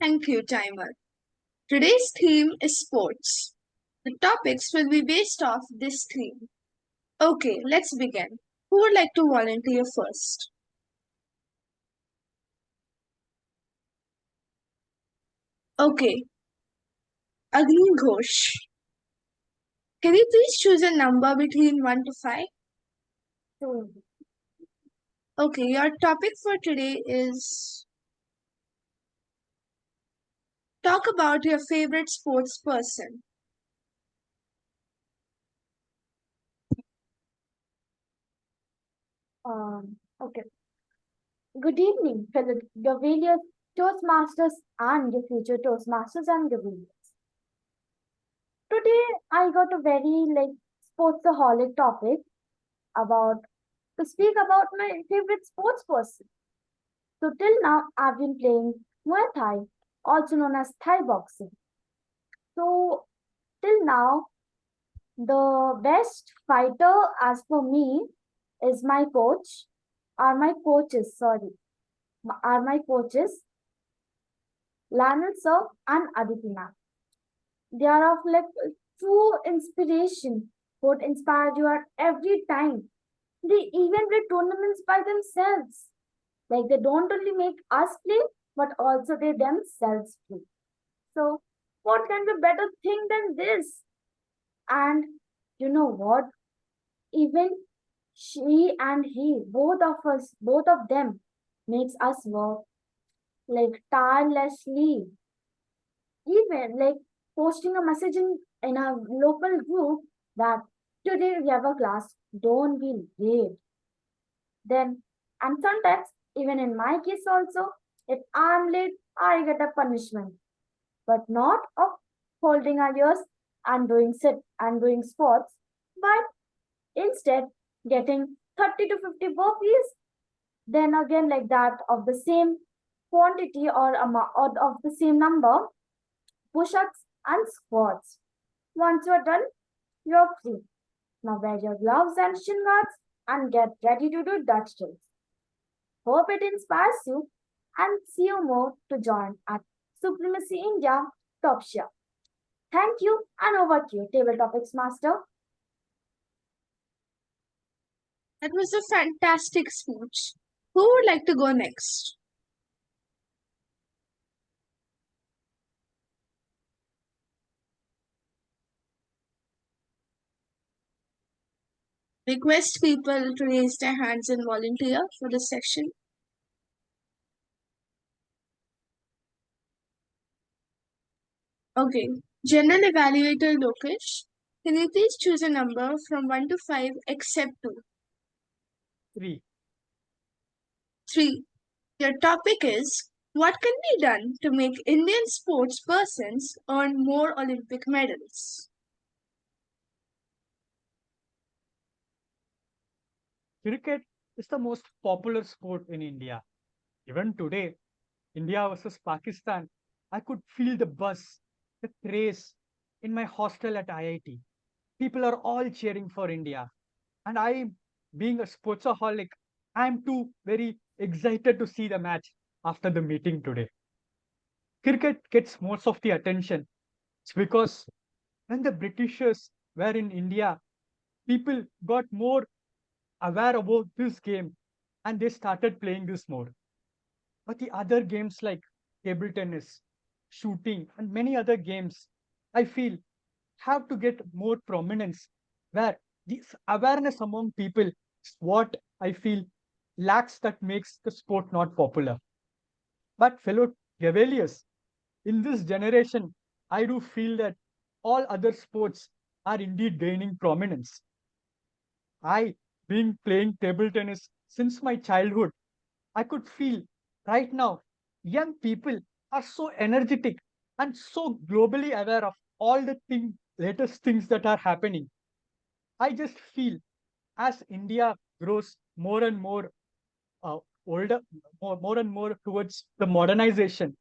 Thank you, timer. Today's theme is sports. The topics will be based off this theme. Okay, let's begin. Who would like to volunteer first? Okay, Agni Ghosh. Can you please choose a number between 1 to 5? 2. Okay, your topic for today is talk about your favorite sports person. Okay. Good evening, fellow Gaveliers, Toastmasters, and your future Toastmasters and Gaveliers. Today, I got a very sportsaholic topic about to speak about my favorite sports person. So till now, I've been playing Muay Thai, also known as Thai boxing. So till now, the best fighter, as for me, is my coach, are my coaches, sorry, are my coaches, Lionel Sir and Aditya. They are of true inspiration, would inspire you at every time. They even play tournaments by themselves. Like they don't only make us play, but also they themselves play. So, what can be better thing than this? And you know what? Even she and he, both of us, both of them, makes us work tirelessly. Even posting a message in a local group that today we have a class, don't be late. Then, and sometimes, even in my case also, if I'm late, I get a punishment. But not of holding our ears and doing sit and doing sports, but instead getting 30 to 50 burpees. Then again, like that of the same quantity or of the same number, push-ups and squats. Once you're done, you're free. Now wear your gloves and shin guards and get ready to do Dutch drills. Hope it inspires you and see you more to join at Supremacy India Top Share. Thank you and over to you, Table Topics Master. That was a fantastic speech. Who would like to go next? Request people to raise their hands and volunteer for this section. Okay, General Evaluator Lokesh, Can you please choose a number from 1 to 5 except 2? 3. 3. Your topic is what can be done to make Indian sports persons earn more Olympic medals? Cricket is the most popular sport in India. Even today, India versus Pakistan, I could feel the buzz, the craze in my hostel at IIT. People are all cheering for India. And I, being a sportsaholic, I am too very excited to see the match after the meeting today. Cricket gets most of the attention. It's because when the Britishers were in India, people got more aware about this game and they started playing this more. But the other games like table tennis, shooting, and many other games, I feel have to get more prominence where this awareness among people is what I feel lacks that makes the sport not popular. But fellow Gaveliers, in this generation, I do feel that all other sports are indeed gaining prominence. I, being playing table tennis since my childhood, I could feel right now young people are so energetic and so globally aware of all the latest things that are happening. I just feel as India grows more and more older, more and more towards the modernization,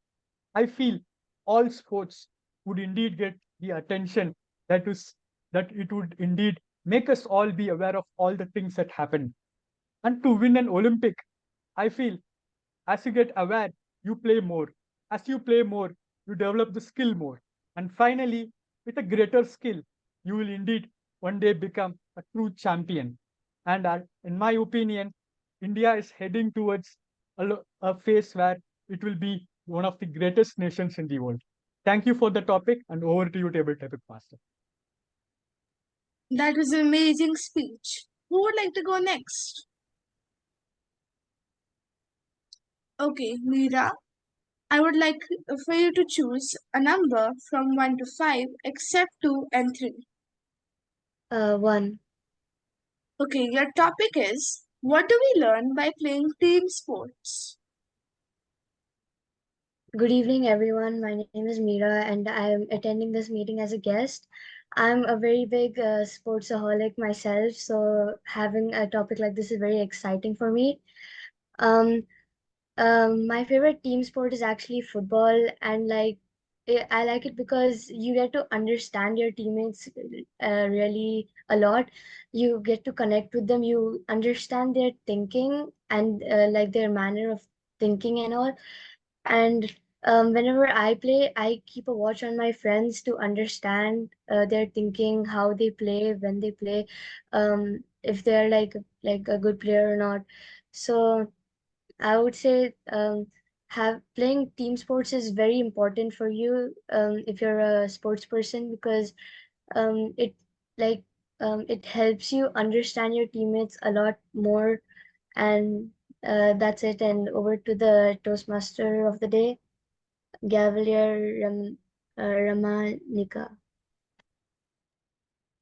I feel all sports would indeed get the attention that is that it would indeed make us all be aware of all the things that happen. And to win an Olympic, I feel as you get aware, you play more. As you play more, you develop the skill more. And finally, with a greater skill, you will indeed one day become a true champion. And in my opinion, India is heading towards a phase where it will be one of the greatest nations in the world. Thank you for the topic, and over to you, Table Topic Master. That was an amazing speech. Who would like to go next? Okay, Meera, I would like for you to choose a number from 1 to 5 except 2 and 3. 1. Okay, your topic is what do we learn by playing team sports? Good evening, everyone. My name is Meera, and I am attending this meeting as a guest. I'm a very big sportsaholic myself, so having a topic like this is very exciting for me. Um, my favorite team sport is actually football, and I like it because you get to understand your teammates really a lot. You get to connect with them. You understand their thinking and like their manner of thinking and all. And whenever I play, I keep a watch on my friends to understand their thinking, how they play, when they play, if they're like a good player or not. So I would say have playing team sports is very important for you if you're a sports person because it like it helps you understand your teammates a lot more. And that's it. And over to the Toastmaster of the day, Gavalier Ramanika.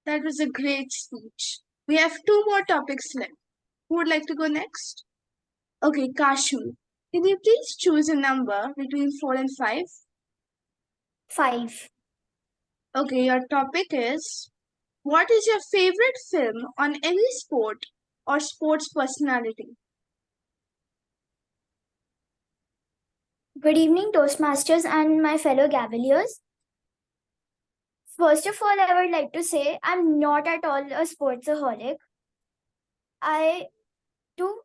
That was a great speech. We have 2 more topics left. Who would like to go next? Okay, Kashu, can you please choose a number between 4 and 5? 5. Okay, your topic is what is your favorite film on any sport or sports personality? Good evening, Toastmasters and my fellow Gavaliers. First of all, I would like to say I'm not at all a sportsaholic. I do,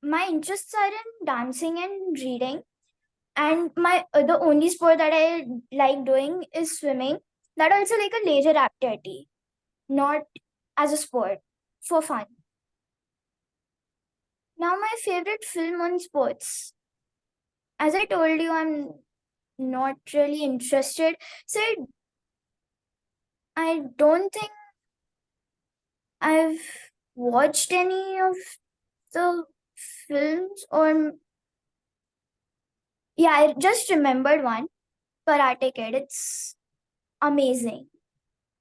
my interests are in dancing and reading, and my the only sport that I like doing is swimming. That also like a leisure activity, not as a sport, for fun. Now, my favorite film on sports. As I told you, I'm not really interested. So I don't think I've watched any of the films or yeah, I just remembered one, Karate Kid. It's amazing.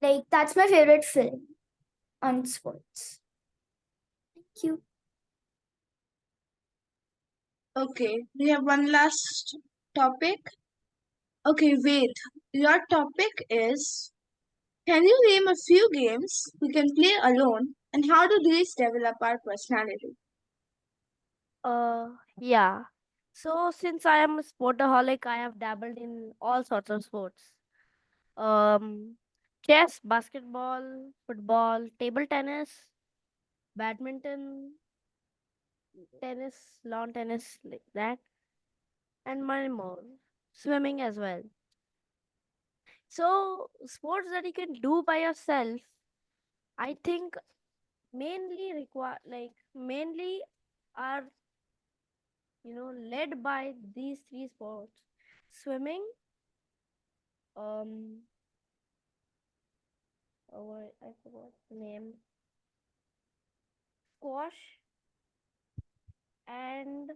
Like, that's my favorite film on sports. Thank you. Okay, we have one last topic. Okay, wait. Your topic is, can you name a few games we can play alone and how do these develop our personality? Yeah. So since I am a sportaholic, I have dabbled in all sorts of sports. Um, chess, basketball, football, table tennis, badminton, tennis, lawn tennis, like that, and many more. Swimming as well. So sports that you can do by yourself, I think mainly are led by these three sports: swimming, um, I forgot the name, squash, and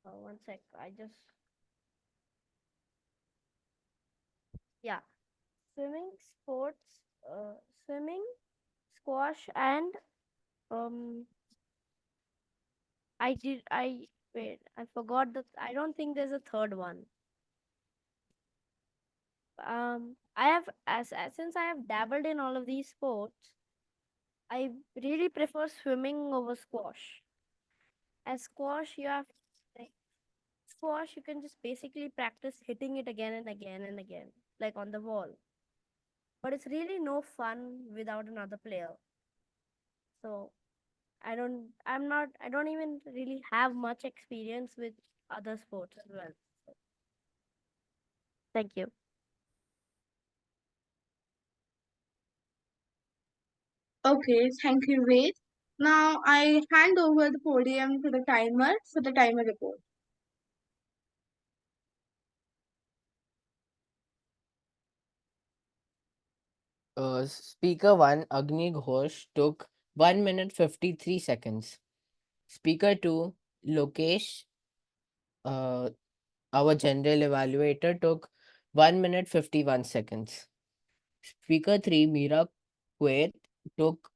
one sec, I just yeah, swimming, sports, swimming, squash, and um, I wait, I forgot that. I don't think there's a third one. I have since I have dabbled in all of these sports, I really prefer swimming over squash. As squash, like squash, you can just basically practice hitting it again and again and again, like on the wall. But it's really no fun without another player. So I don't even really have much experience with other sports as well. So, thank you. Okay, thank you, Wade. Now I hand over the podium to the timer for the timer report. Speaker 1, Agni Ghosh, took 1 minute 53 seconds. Speaker 2, Lokesh, uh, our general evaluator, took 1 minute 51 seconds. Speaker 3, Meera Quaid, took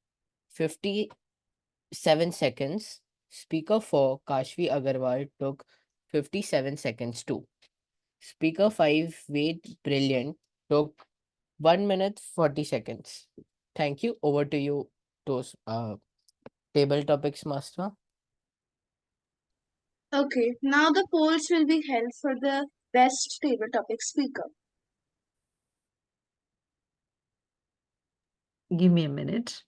57 seconds. Speaker 4, Kashvi Agarwal, took 57 seconds too. Speaker 5, Ved Brilliant, took 1 minute 40 seconds. Thank you. Over to you, those table topics master. Okay, now the polls will be held for the best table topic speaker. Give me a minute.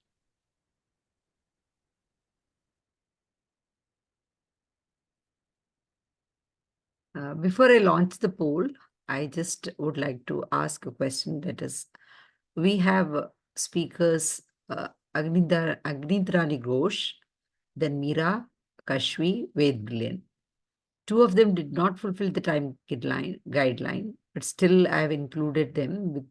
Before I launch the poll, I just would like to ask a question. That is, we have speakers Agnidrani Ghosh, then Meera, Kashvi, Ved Brillian. Two of them did not fulfill the time guideline, but still I have included them,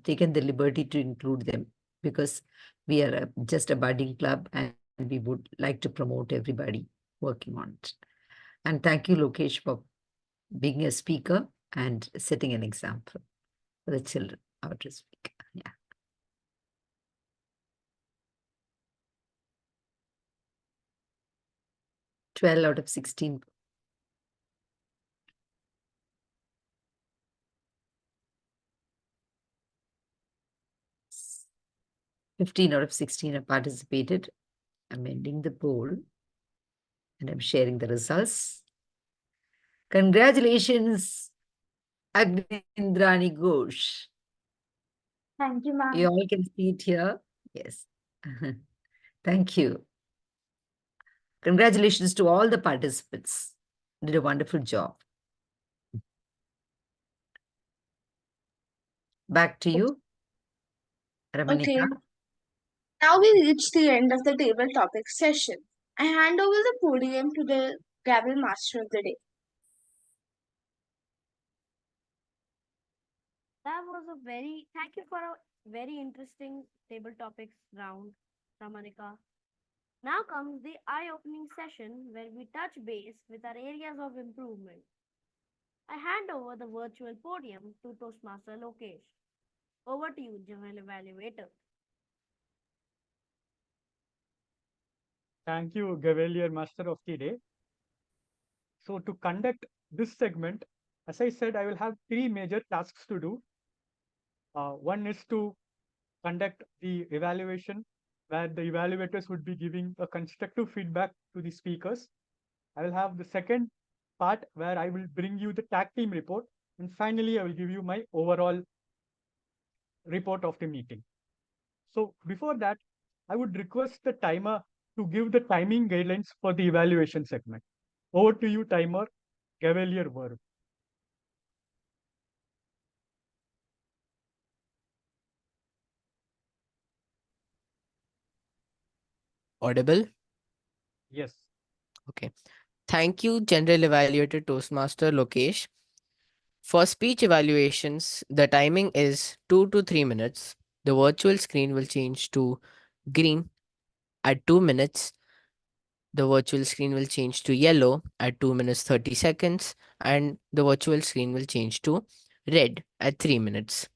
taken the liberty to include them because we are just a budding club and we would like to promote everybody working on it. And thank you, Lokesh, for being a speaker and setting an example for the children how to speak. Yeah. 12 out of 16. 15 out of 16 have participated. I'm ending the poll and I'm sharing the results. Congratulations, Agnindrani Ghosh. Thank you, ma'am. You all can see it here. Yes. Thank you. Congratulations to all the participants. Did a wonderful job. Back to you, Okay, Ramanika. now we reach the end of the table topic session. I hand over the podium to the Gavel Master of the day. That was a very thank you for a very interesting table topics round, Ramanika. Now comes the eye opening session where we touch base with our areas of improvement. I hand over the virtual podium to Toastmaster Lokesh. Over to you, General Evaluator. Thank you, Gavel Master of the Day. So to conduct this segment, as I said, I will have three major tasks to do. One is to conduct the evaluation, where the evaluators would be giving a constructive feedback to the speakers. I will have the second part where I will bring you the tag team report. And finally, I will give you my overall report of the meeting. So before that, I would request the timer to give the timing guidelines for the evaluation segment. Over to you, timer. Cavalier verb. Audible? Yes. Okay. Thank you, General Evaluator Toastmaster Lokesh. For speech evaluations, the timing is 2 to 3 minutes. The virtual screen will change to green at 2 minutes. The virtual screen will change to yellow at 2 minutes 30 seconds. And the virtual screen will change to red at 3 minutes.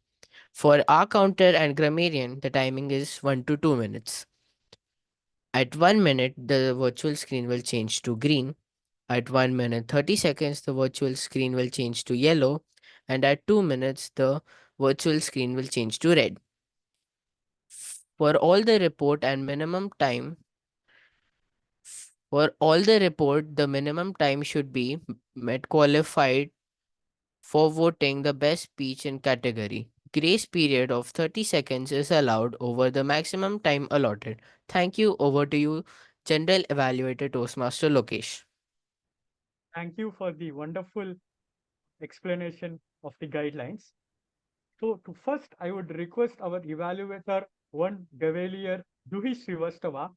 For R counter and grammarian, the timing is 1 to 2 minutes. At 1 minute, the virtual screen will change to green. At 1 minute 30 seconds, the virtual screen will change to yellow. And at 2 minutes, the virtual screen will change to red. For all the report and minimum time, for all the report, the minimum time should be met qualified for voting the best speech in category. Grace period of 30 seconds is allowed over the maximum time allotted. Thank you. Over to you, General Evaluator Toastmaster Lokesh. Thank you for the wonderful explanation of the guidelines. So to first, I would request our evaluator, one Gavalier Juhi Srivastava,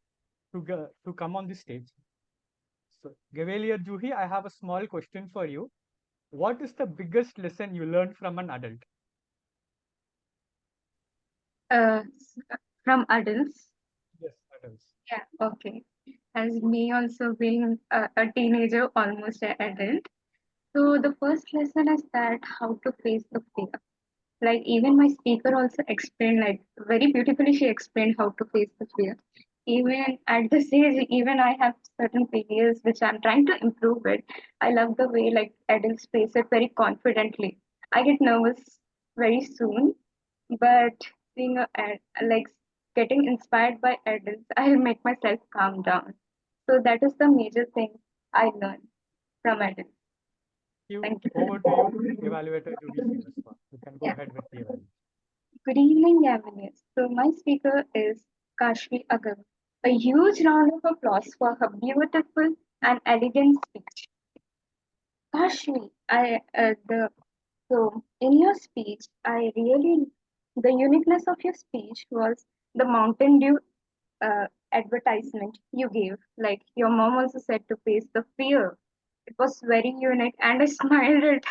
to come on the stage. So Gavalier Juhi, I have a small question for you. What is the biggest lesson you learned from an adult? Uh, from adults. Yes, adults. Yeah, okay. As me also being a teenager, almost an adult. So the first lesson is that how to face the fear. Like even my speaker also explained, like very beautifully, she explained how to face the fear. Even at this age, even I have certain failures which I'm trying to improve it. I love the way like adults face it very confidently. I get nervous very soon, but being like getting inspired by adults, I'll make myself calm down. So that is the major thing I learned from adults. Thank you. Over to you, Evaluator Juhi Srivastava. You can go Yeah. ahead with the evaluation. Good evening, Avenues. So my speaker is Kashvi Agarwal. A huge round of applause for her beautiful and elegant speech. Kashvi, so in your speech, the uniqueness of your speech was the Mountain Dew advertisement you gave. Like your mom also said to face the fear. It was very unique, and I smiled it.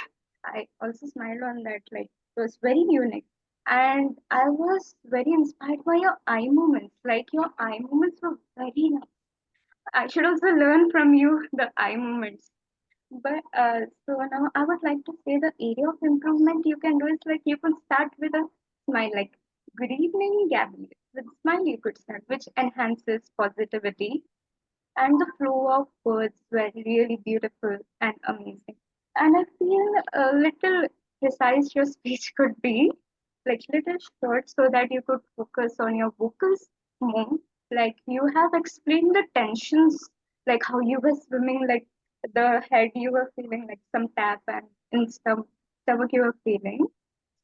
I also smiled on that. Like it was very unique, and I was very inspired by your eye movements. Like your eye movements were very nice. I should also learn from you the eye movements. But so now I would like to say the area of improvement you can do is like you can start with a smile, like good evening, Gabby. With smile you could start, which enhances positivity, and the flow of words were really beautiful and amazing. And I feel a little precise your speech could be, like little short, so that you could focus on your vocals more. Like you have explained the tensions, like how you were swimming, like the head you were feeling like some tap, and in stomach you were feeling.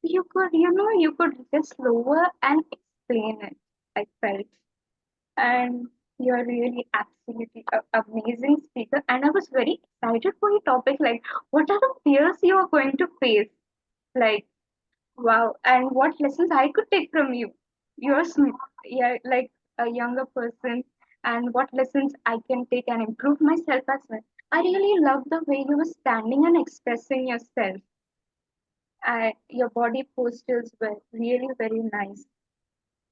You could, you could just lower and explain it. I felt, and you're really absolutely amazing speaker. And I was very excited for your topic. Like, what are the fears you are going to face? Like, wow, and what lessons I could take from you? You're yeah, like a younger person, and what lessons I can take and improve myself as well. I really love the way you were standing and expressing yourself. Your body postures were really very nice.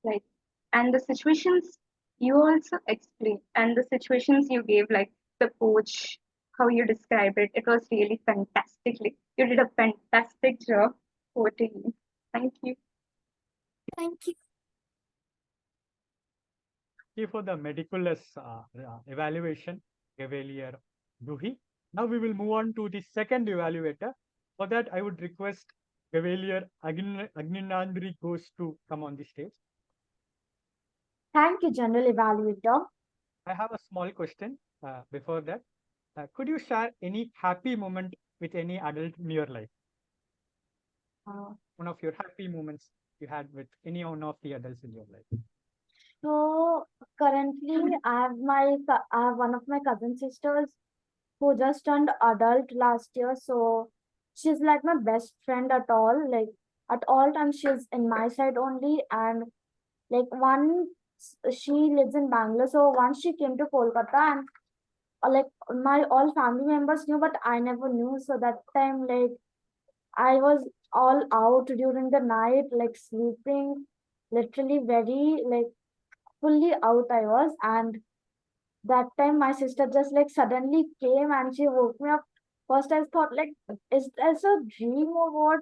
Like, and the situations You also explained, and the situations you gave, like the coach, how you described it, it was really fantastically. You did a fantastic job quoting me. Thank you. Thank you. Thank you for the meticulous evaluation, Cavalier Duhi. Now we will move on to the second evaluator. For that, I would request Cavalier Agninandri Ghosh to come on the stage. Thank you, General Evaluator. I have a small question before that. Could you share any happy moment with any adult in your life? One of your happy moments you had with any one of the adults in your life. So currently, I have one of my cousin sisters who just turned adult last year. So she's like my best friend at all. Like at all times, she's in my side only. And like once she lives in Bangalore, so once she came to Kolkata, and like my all family members knew, but I never knew. So that time, like I was all out during the night, like sleeping, literally very like fully out I was. And that time my sister just like suddenly came and she woke me up. First I thought like, is this a dream or what?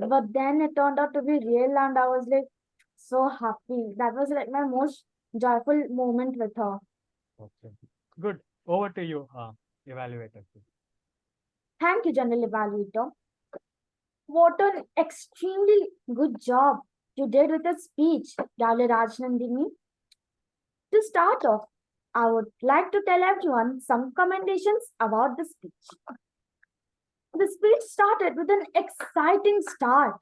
But then it turned out to be real and I was like so happy. That was like my most joyful moment with her. Okay, good. Over to you, evaluator. Thank you, General Evaluator. What an extremely good job you did with the speech, Dale Rajnandini. To start off, I would like to tell everyone some commendations about the speech. The speech started with an exciting start,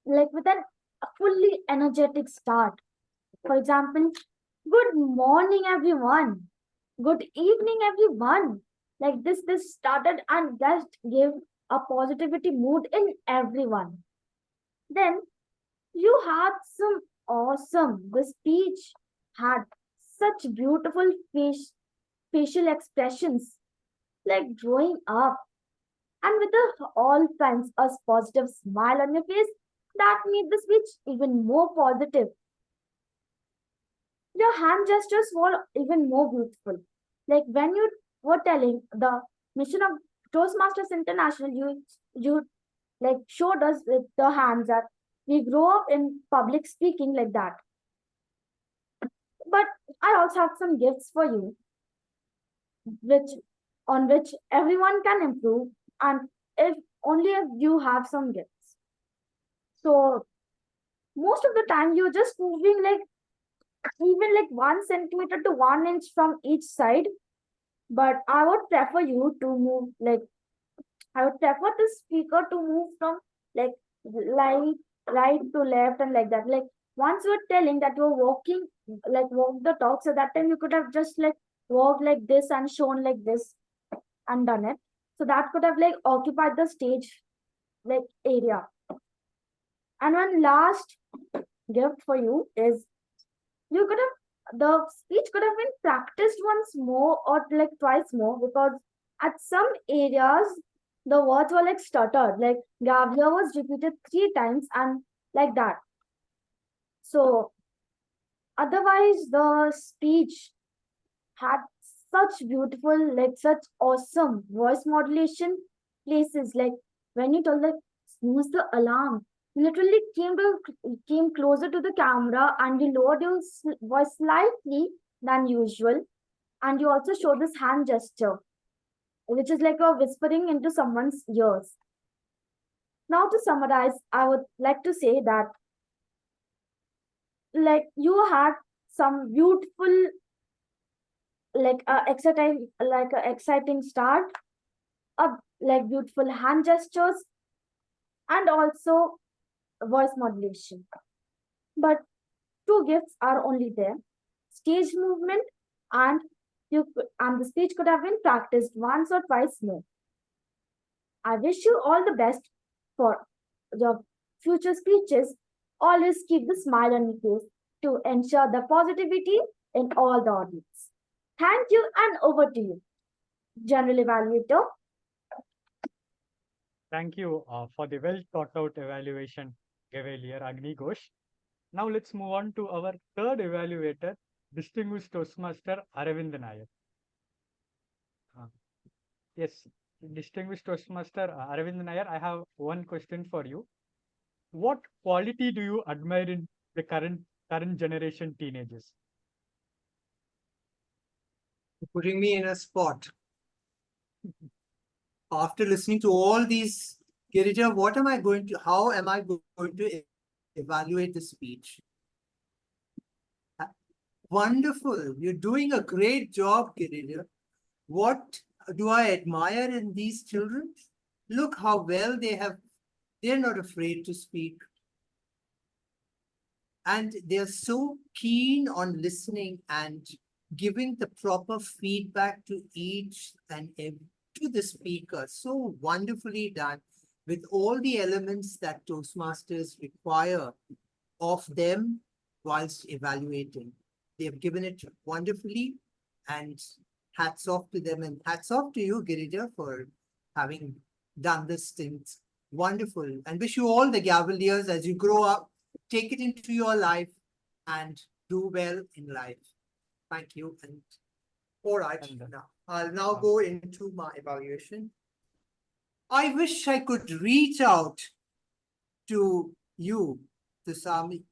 like with a fully energetic start. For example, good morning, everyone. Good evening, everyone. Like this started and just gave a positivity mood in everyone. Then you had some awesome. The speech had such beautiful facial expressions, like growing up, and with all kinds of positive smile on your face that made the speech even more positive. Your hand gestures were even more beautiful. Like when you were telling the mission of Toastmasters International, you like showed us with the hands that we grow up in public speaking like that. But I also have some gifts for you, which on which everyone can improve, and if you have some gifts. So most of the time you're just moving like even like 1 centimeter to 1 inch from each side. But I would prefer you to move like I would prefer the speaker to move from like right right to left and like that. Like once you were telling that you're walking like walk the talk, so that time you could have just like walked like this and shown like this and done it. So that could have like occupied the stage like area. And one last gift for you is you could have the speech could have been practiced once more or like twice more, because at some areas the words were like stuttered, like Gavia was repeated 3 times and like that. So otherwise the speech had such beautiful, like such awesome voice modulation places. Like when you told like snooze the alarm, you literally came closer to the camera and you lowered your voice slightly than usual, and you also show this hand gesture, which is like a whispering into someone's ears. Now to summarize, I would like to say that like you had some beautiful like a exciting start, a like beautiful hand gestures, and also voice modulation. But two gifts are only there: stage movement, and and the speech could have been practiced once or twice more. I wish you all the best for your future speeches. Always keep the smile on your face to ensure the positivity in all the audience. Thank you, and over to you, General Evaluator. Thank you for the well thought out evaluation, Cavalier Agni Ghosh. Now let's move on to our third evaluator, Distinguished Toastmaster Aravind Nair. Yes, distinguished Toastmaster Aravind Nair, I have one question for you. What quality do you admire in the current generation teenagers? Putting me in a spot. After listening to all these, Girija, how am I going to evaluate the speech? Wonderful. You're doing a great job, Girija. What do I admire in these children? Look how well they're not afraid to speak. And they're so keen on listening and giving the proper feedback to each and every to the speaker. So wonderfully done with all the elements that Toastmasters require of them whilst evaluating. They've given it wonderfully, and hats off to them, and hats off to you, Girija, for having done this thing. Wonderful. And wish you all the Gavel years as you grow up. Take it into your life and do well in life. Thank you. And all right, now I'll now go into my evaluation. I wish I could reach out to you, to Sami.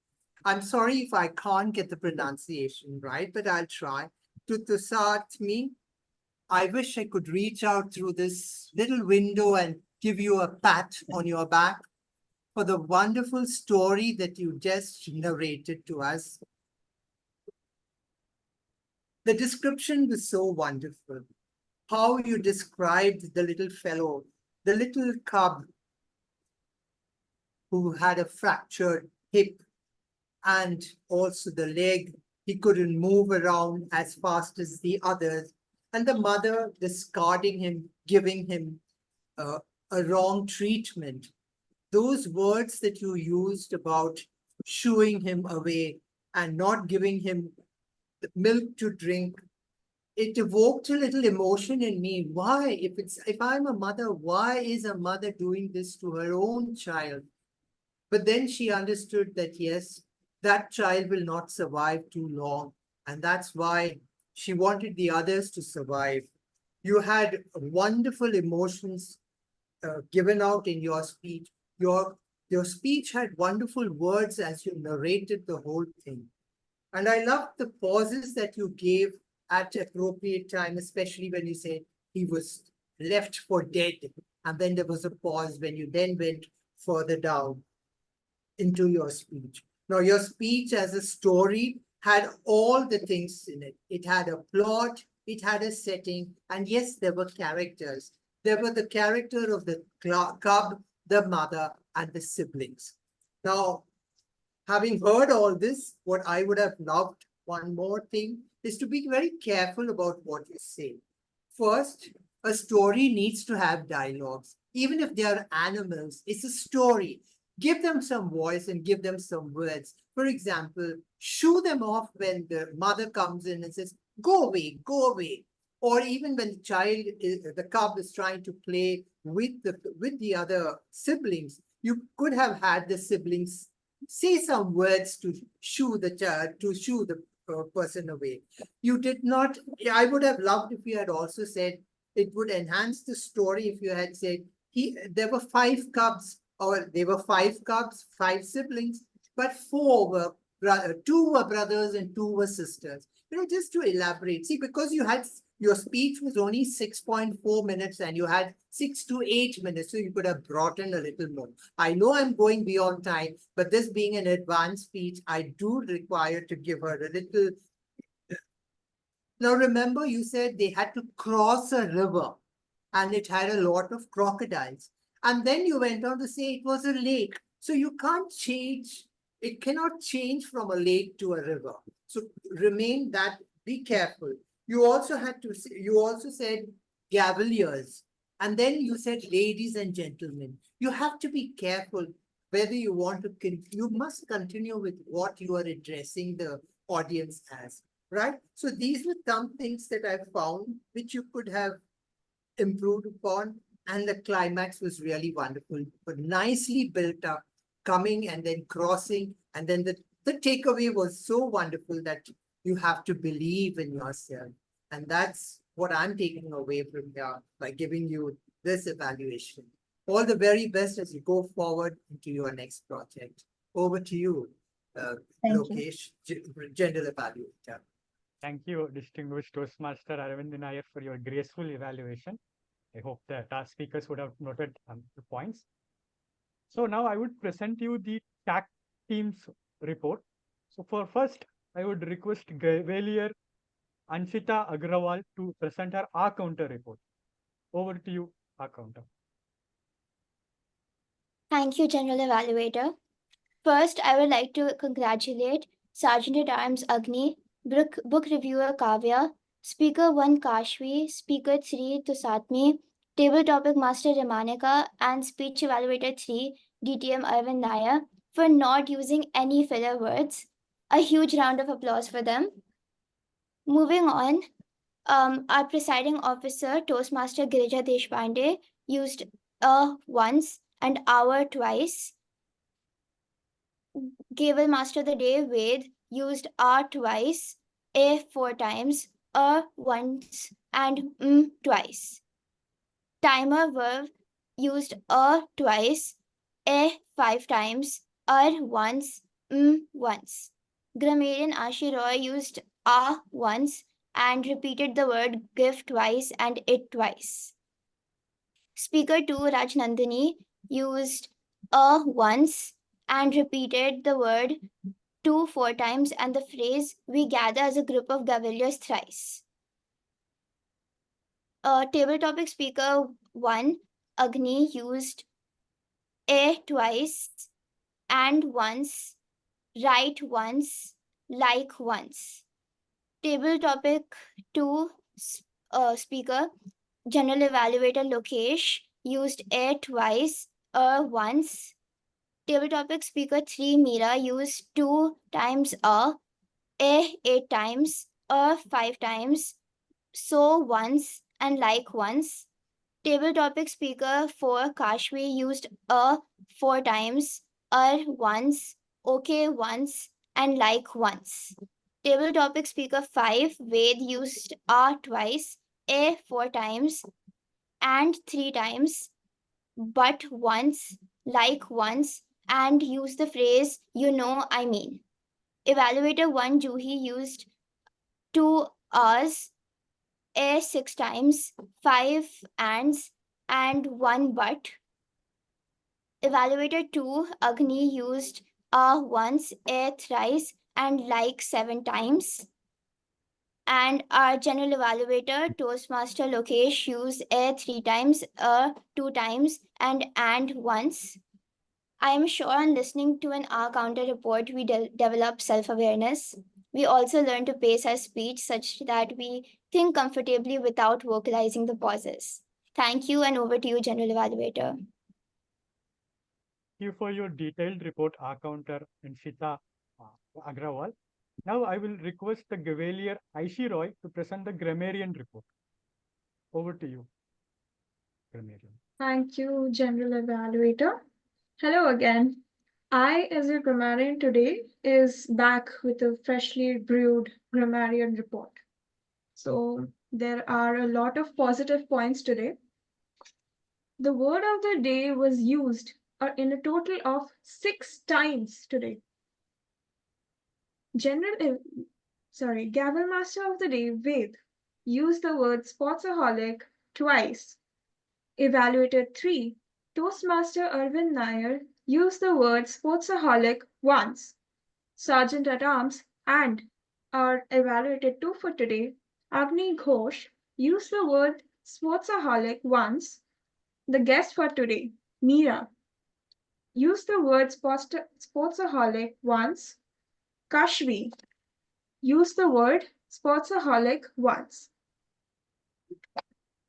I'm sorry if I can't get the pronunciation right, but I'll try. To Tusatmi, I wish I could reach out through this little window and give you a pat on your back for the wonderful story that you just narrated to us. The description was so wonderful. How you described the little fellow, the little cub who had a fractured hip and also the leg. He couldn't move around as fast as the others. And the mother discarding him, giving him a wrong treatment. Those words that you used about shooing him away and not giving him the milk to drink, it evoked a little emotion in me. Why? If I'm a mother, why is a mother doing this to her own child? But then she understood that, yes, that child will not survive too long. And that's why she wanted the others to survive. You had wonderful emotions given out in your speech. Your speech had wonderful words as you narrated the whole thing. And I loved the pauses that you gave at appropriate time, especially when you said he was left for dead. And then there was a pause when you then went further down into your speech. Now, your speech as a story had all the things in it. It had a plot, it had a setting, and yes, there were characters. There were the character of the cub, the mother, and the siblings. Now, having heard all this, what I would have loved, one more thing, is to be very careful about what you say. First, a story needs to have dialogues. Even if they are animals, it's a story. Give them some voice and give them some words. For example, shoo them off when the mother comes in and says, go away, go away. Or even when the cub is trying to play with the other siblings, you could have had the siblings say some words to shoo the person away. You did not. I would have loved if you had also said it would enhance the story if you had said there were 5 cubs, or there were 5 cubs, 5 siblings, but 2 were brothers and 2 were sisters. Just to elaborate. See, because your speech was only 6.4 minutes and you had 6 to 8 minutes, so you could have brought in a little more. I know I'm going beyond time, but this being an advanced speech, I do require to give her a little. Now, remember, you said they had to cross a river and it had a lot of crocodiles. And then you went on to say it was a lake. So you can't change. It cannot change from a lake to a river. So be careful. You also said Gavaliers. And then you said ladies and gentlemen. You have to be careful whether you want to, you must continue with what you are addressing the audience as, right? So these were some things that I found which you could have improved upon. And the climax was really wonderful, but nicely built up, coming and then crossing. And then the takeaway was so wonderful that You have to believe in yourself. And that's what I'm taking away from here by giving you this evaluation. All the very best as you go forward into your next project. Over to you, Thank you. Lokesh, general evaluator. Thank you, distinguished Toastmaster Aravind Nair, for your graceful evaluation. I hope the task speakers would have noted the points. So now I would present you the TAC team's report. So for first, I would request Gavelier Anshita Agrawal to present her R counter report. Over to you, R counter. Thank you, General Evaluator. First, I would like to congratulate Sergeant at Arms Agni, book reviewer Kavya, Speaker 1 Kashvi, Speaker 3 Tusatmi, Table Topic Master Ramanika, and Speech Evaluator 3 DTM Arvind Nair for not using any filler words. A huge round of applause for them. Moving on, our presiding officer, Toastmaster Girija Deshpande, used once and hour twice. Gavel Master of the Day, Ved, used twice, a 4 times, once, and twice. Timer Verb used twice, a 5 times, once, once. Grammarian Ashi Roy used once and repeated the word give twice and it twice. Speaker 2 Rajnandini used once and repeated the word 4 times and the phrase we gather as a group of Gaveliers thrice. Table topic speaker 1 Agni used a twice and once, right once, like once. Table topic 2 speaker General Evaluator Lokesh used a twice, once. Table topic speaker 3 Meera used 2 times a 8 times, 5 times, so once and like once. Table topic speaker 4 Kashvi used a 4 times, once, okay once, and like once. Table topic speaker 5 Ved used a twice, a 4 times, and 3 times, but once, like once, and used the phrase you know I mean. Evaluator 1 Juhi used 2 hours, a 6 times, 5 ands, and 1 but. Evaluator 2 Agni used a once, a thrice, and like 7 times. And our general evaluator, Toastmaster Lokesh, used a 3 times, a 2 times, and once. I am sure on listening to an R counter report, we develop self-awareness. We also learn to pace our speech such that we think comfortably without vocalizing the pauses. Thank you, and over to you, General Evaluator. Thank you for your detailed report, R counter and Shita Agrawal. Now I will request the Gavelier Aishi Roy to present the grammarian report. Over to you, grammarian. Thank you, General Evaluator. Hello again. I, as a grammarian today, is back with a freshly brewed grammarian report. So there are a lot of positive points today. The word of the day was used in a total of 6 times today. Gavel Master of the Day, Ved, used the word sportsaholic twice. Evaluated 3, Toastmaster Arvind Nair used the word sportsaholic once. Sergeant at Arms and our evaluated 2 for today, Agni Ghosh, used the word sportsaholic once. The guest for today, Meera, used the word sportsaholic once. Kashvi used the word sportsaholic once.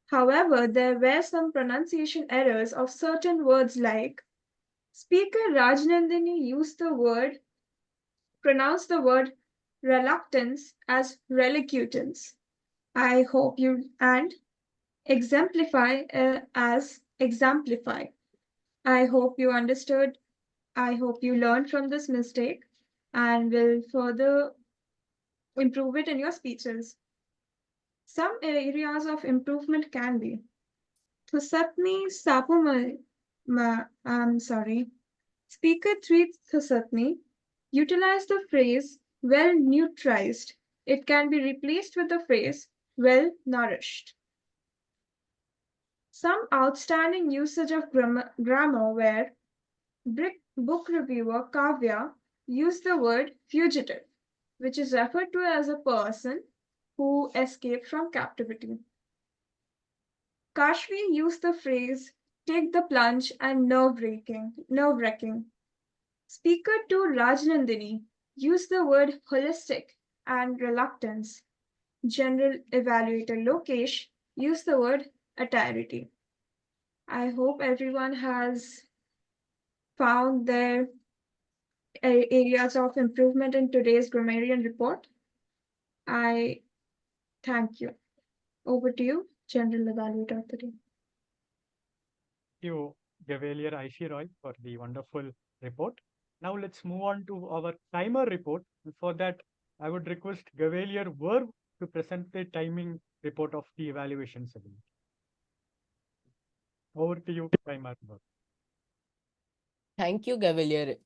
However, there were some pronunciation errors of certain words like Speaker Rajnandini pronounced the word reluctance as relicutance. I hope you, and exemplify as exemplify. I hope you understood. I hope you learned from this mistake and will further improve it in your speeches. Some areas of improvement can be Thusatni Sapuma, I'm sorry. Speaker 3 Thusatni. Utilize the phrase well neutralized. It can be replaced with the phrase well nourished. Some outstanding usage of grammar where book reviewer Kavya used the word fugitive, which is referred to as a person who escaped from captivity. Kashvi used the phrase take the plunge and nerve-wracking. Speaker 2 Rajnandini used the word holistic and reluctance. General Evaluator Lokesh used the word entirety. I hope everyone has found their areas of improvement in today's grammarian report. I thank you. Over to you, General Evaluator of the Day. Thank you, Gavelier Aishi Roy, for the wonderful report. Now let's move on to our timer report. And for that, I would request Gavelier Verve to present the timing report of the evaluation segment. Over to you, timer Verve. Thank you, Gavelier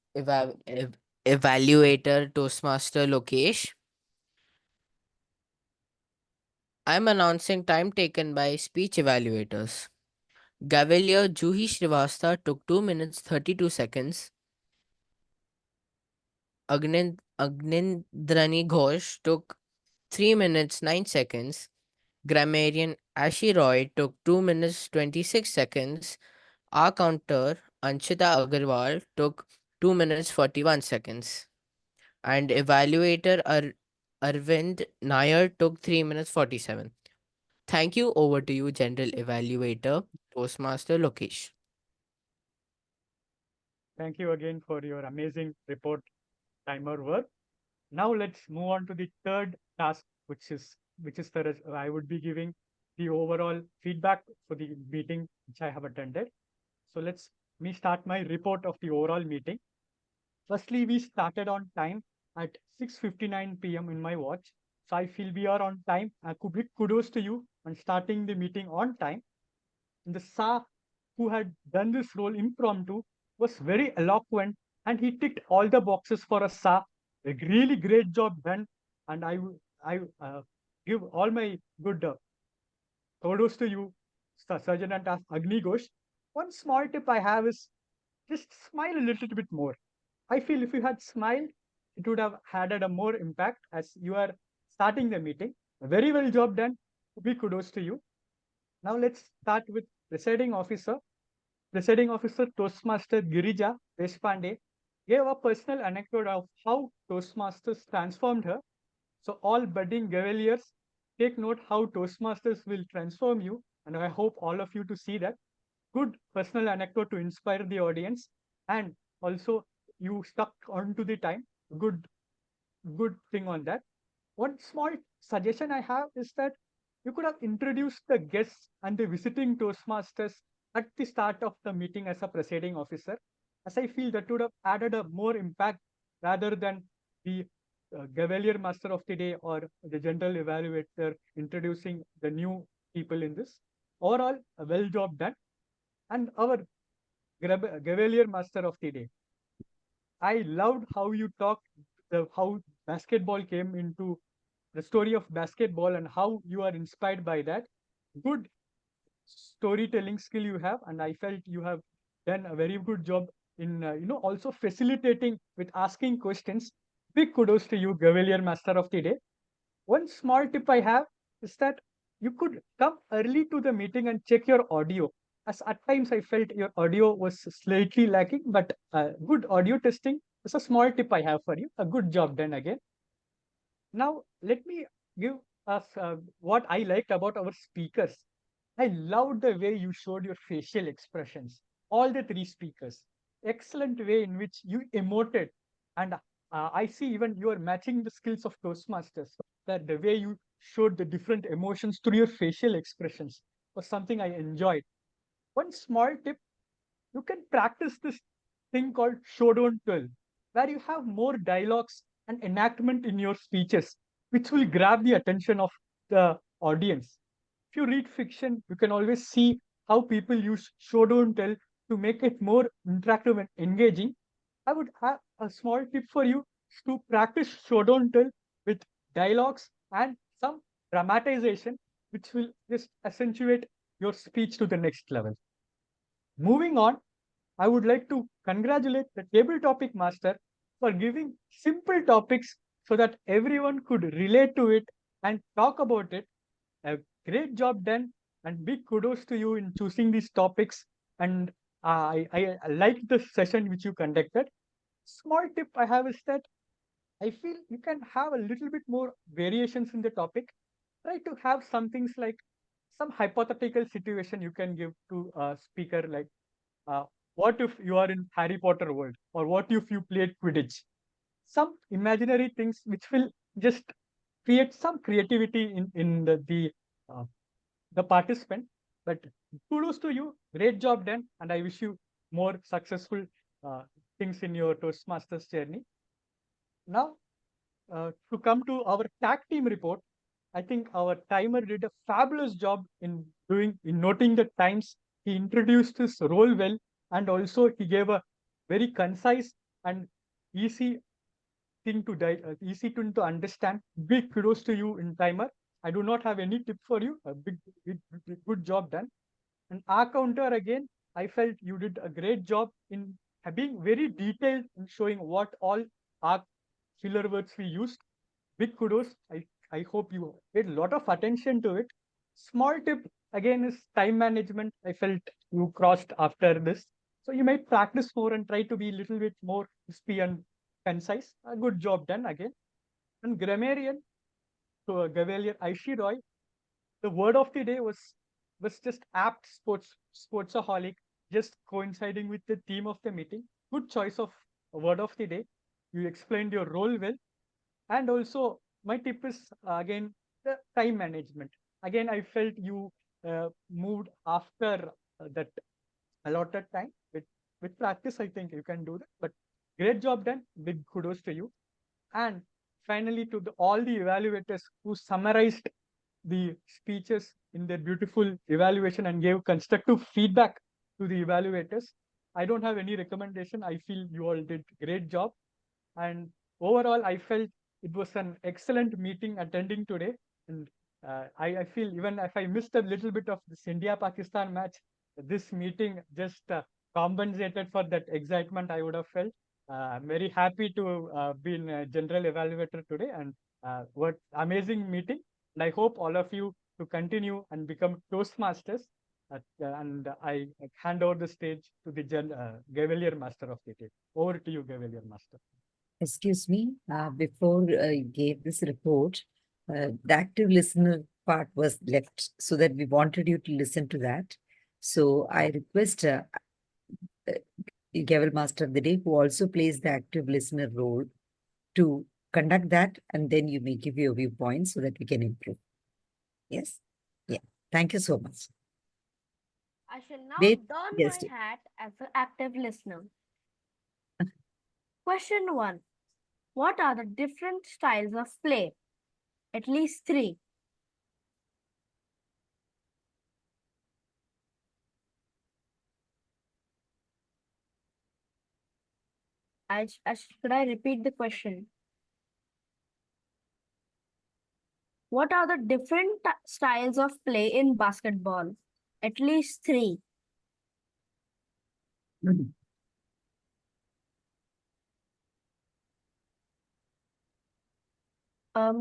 Evaluator Toastmaster Lokesh. I'm announcing time taken by speech evaluators. Gavelier Juhi Srivastava took 2 minutes 32 seconds. Agnindrani Ghosh took 3 minutes 9 seconds. Grammarian Ashi Roy took 2 minutes 26 seconds. Our counter Anshita Agarwal took 2 minutes 41 seconds. And evaluator Arvind Nair took 3 minutes 47. Thank you. Over to you, General Evaluator, Toastmaster Lokesh. Thank you again for your amazing report, timer work. Now let's move on to the third task, which is I would be giving the overall feedback for the meeting which I have attended. So let's me start my report of the overall meeting. Firstly, we started on time at 6:59 p.m. in my watch. So I feel we are on time. Big kudos to you on starting the meeting on time. And the SA who had done this role impromptu was very eloquent and he ticked all the boxes for a SA. A really great job done. And I give all my good kudos to you, Sergeant Agni Ghosh. One small tip I have is just smile a little bit more. I feel if you had smiled, it would have added a more impact as you are starting the meeting. Very well job done. Big kudos to you. Now let's start with presiding officer. Presiding officer Toastmaster Girija Deshpande gave a personal anecdote of how Toastmasters transformed her. So all budding Gaveliers, take note how Toastmasters will transform you, and I hope all of you to see that. Good personal anecdote to inspire the audience, and also you stuck onto the time. Good thing on that. One small suggestion I have is that you could have introduced the guests and the visiting Toastmasters at the start of the meeting as a presiding officer, as I feel that would have added a more impact rather than the Gavelier Master of the Day or the General Evaluator introducing the new people in this. Overall, a well job done. And our Gavelier Master of the Day. I loved how you talked how basketball came into the story of basketball and how you are inspired by that. Good storytelling skill you have, and I felt you have done a very good job in also facilitating with asking questions. Big kudos to you, Gavelier Master of the Day. One small tip I have is that you could come early to the meeting and check your audio. As at times I felt your audio was slightly lacking, but good audio testing is a small tip I have for you. A good job done again. Now, let me give us what I liked about our speakers. I loved the way you showed your facial expressions, all the three speakers. Excellent way in which you emoted. And I see even you are matching the skills of Toastmasters, that the way you showed the different emotions through your facial expressions was something I enjoyed. One small tip, you can practice this thing called show don't tell, where you have more dialogues and enactment in your speeches. which will grab the attention of the audience. If you read fiction, you can always see how people use show don't tell to make it more interactive and engaging. I would have a small tip for you to practice show don't tell with dialogues and some dramatization, which will just accentuate your speech to the next level. Moving on, I would like to congratulate the table topic master for giving simple topics so that everyone could relate to it and talk about it. A great job done, and big kudos to you in choosing these topics. And I liked the session which you conducted. Small tip I have is that I feel you can have a little bit more variations in the topic. Try to have some things like some hypothetical situation you can give to a speaker, like uh, what if you are in Harry Potter world, or what if you played Quidditch? Some imaginary things which will just create some creativity in uh, the participant. But kudos to you, great job done, and I wish you more successful uh, things in your Toastmasters journey. Now, to come to our tag team report, I think our timer did a fabulous job in noting the times. He introduced his role well, and also he gave a very concise and easy easy to understand. Big kudos to you in timer. I do not have any tip for you. A good job done. And our counter again, I felt you did a great job in being very detailed in showing what all our filler words we used. Big kudos. I hope you paid a lot of attention to it. Small tip again is time management. I felt you crossed after this. So you might practice more and try to be a little bit more crispy and concise. A good job done again. And grammarian to Gavelier Aishi Roy, the word of the day was just apt sportsaholic, just coinciding with the theme of the meeting. Good choice of a word of the day. You explained your role well. And also, my tip is again the time management. Again, I felt you moved after that allotted time. With practice, I think you can do that. But great job done. Big kudos to you. And finally, to all the evaluators who summarized the speeches in their beautiful evaluation and gave constructive feedback to the evaluators. I don't have any recommendation. I feel you all did great job. And overall, I felt it was an excellent meeting attending today. And I feel even if I missed a little bit of this India-Pakistan match, this meeting just compensated for that excitement I would have felt. I'm very happy to be in a general evaluator today, and what amazing meeting. And I hope all of you to continue and become Toastmasters. And I hand over the stage to the Gavelier Master of the day. Over to you, Gavelier Master. Excuse me, before you gave this report, the active listener part was left so that we wanted you to listen to that. So I request Gavel Master of the Day, who also plays the active listener role, to conduct that, and then you may give your viewpoints so that we can improve. Yes? Yeah. Thank you so much. I shall now Wait, don yes. my hat as an active listener. Question 1. What are the different styles of play? At least 3. Should I repeat the question? What are the different styles of play in basketball? At least 3. Mhm.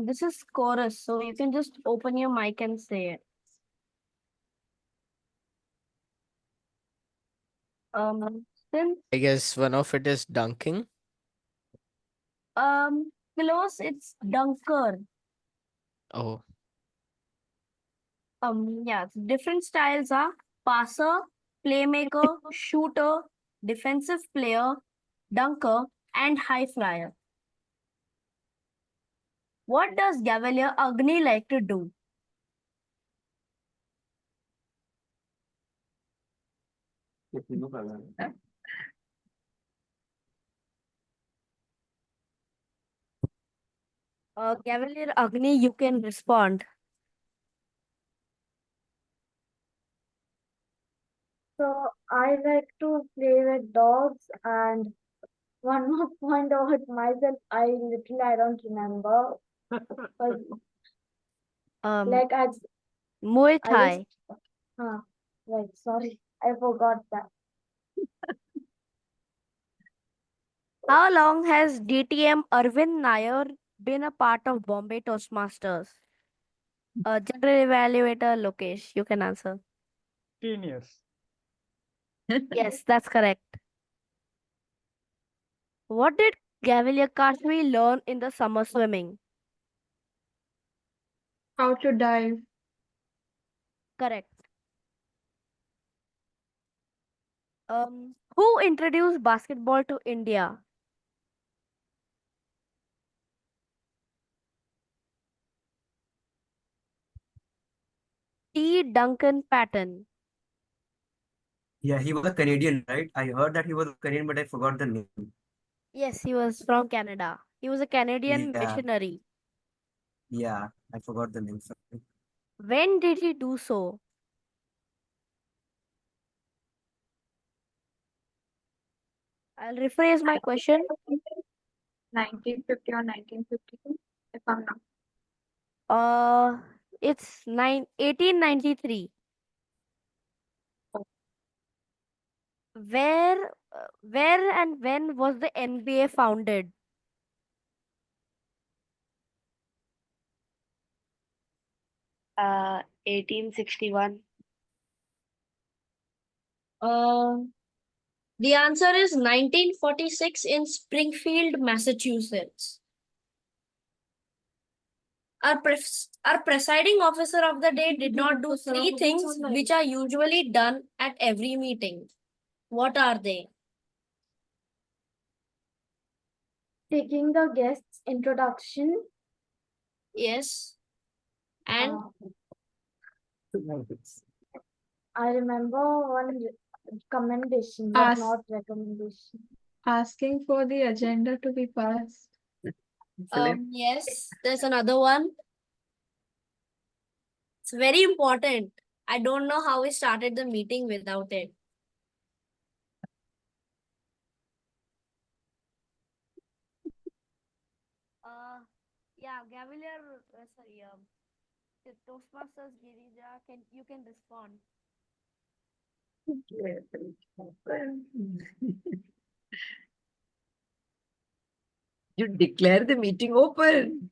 This is chorus, so you can just open your mic and say it. Since I guess one of it is dunking. close, it's dunker. Oh, Yeah, different styles are passer, playmaker, shooter, defensive player, dunker, and high flyer. What does Gavalier Agni like to do? Cavalier Agni, you can respond. So I like to play with dogs, and one more point about myself, I don't remember. But Um, like I Muay I just Thai. right, sorry, I forgot that. How long has DTM Arvind Nair been a part of Bombay Toastmasters? General Evaluator Lokesh, you can answer. 10 years. Yes, that's correct. What did Gavilier Kashmi learn in the summer swimming? How to dive. Correct. Who introduced basketball to India? T. Duncan Patton. Yeah, he was a Canadian, right? I heard that he was a Canadian, but I forgot the name. Yes, he was from Canada. He was a Canadian Yeah, missionary. yeah, I forgot the name. Sorry. When did he do so? I'll rephrase my question. 1950 or 1952, if I'm not. It's 1893. Where and when was the NBA founded? 1861. The answer is 1946 in Springfield, Massachusetts. Our presiding officer of the day did not do three things which are usually done at every meeting. What are they? Taking the guest's introduction. Yes. And I remember one commendation, but Ask, not recommendation. asking for the agenda to be passed. yes, there's another one. It's very important. I don't know how we started the meeting without it. Yeah, Gavilier, sorry, the Toastmasters Girija, you can respond. You declare the meeting open.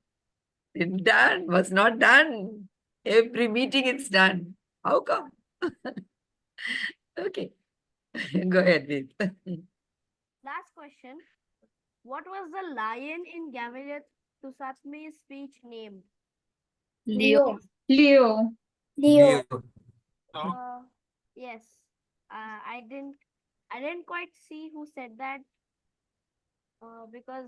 It's done, was not done. Every meeting it's done. How come? Okay. Go ahead, Ved. Last question. What was the lion in Gavilier Tusatmi's speech named? Leo. Leo. Leo. Uh, yes. I didn't quite see who said that. Because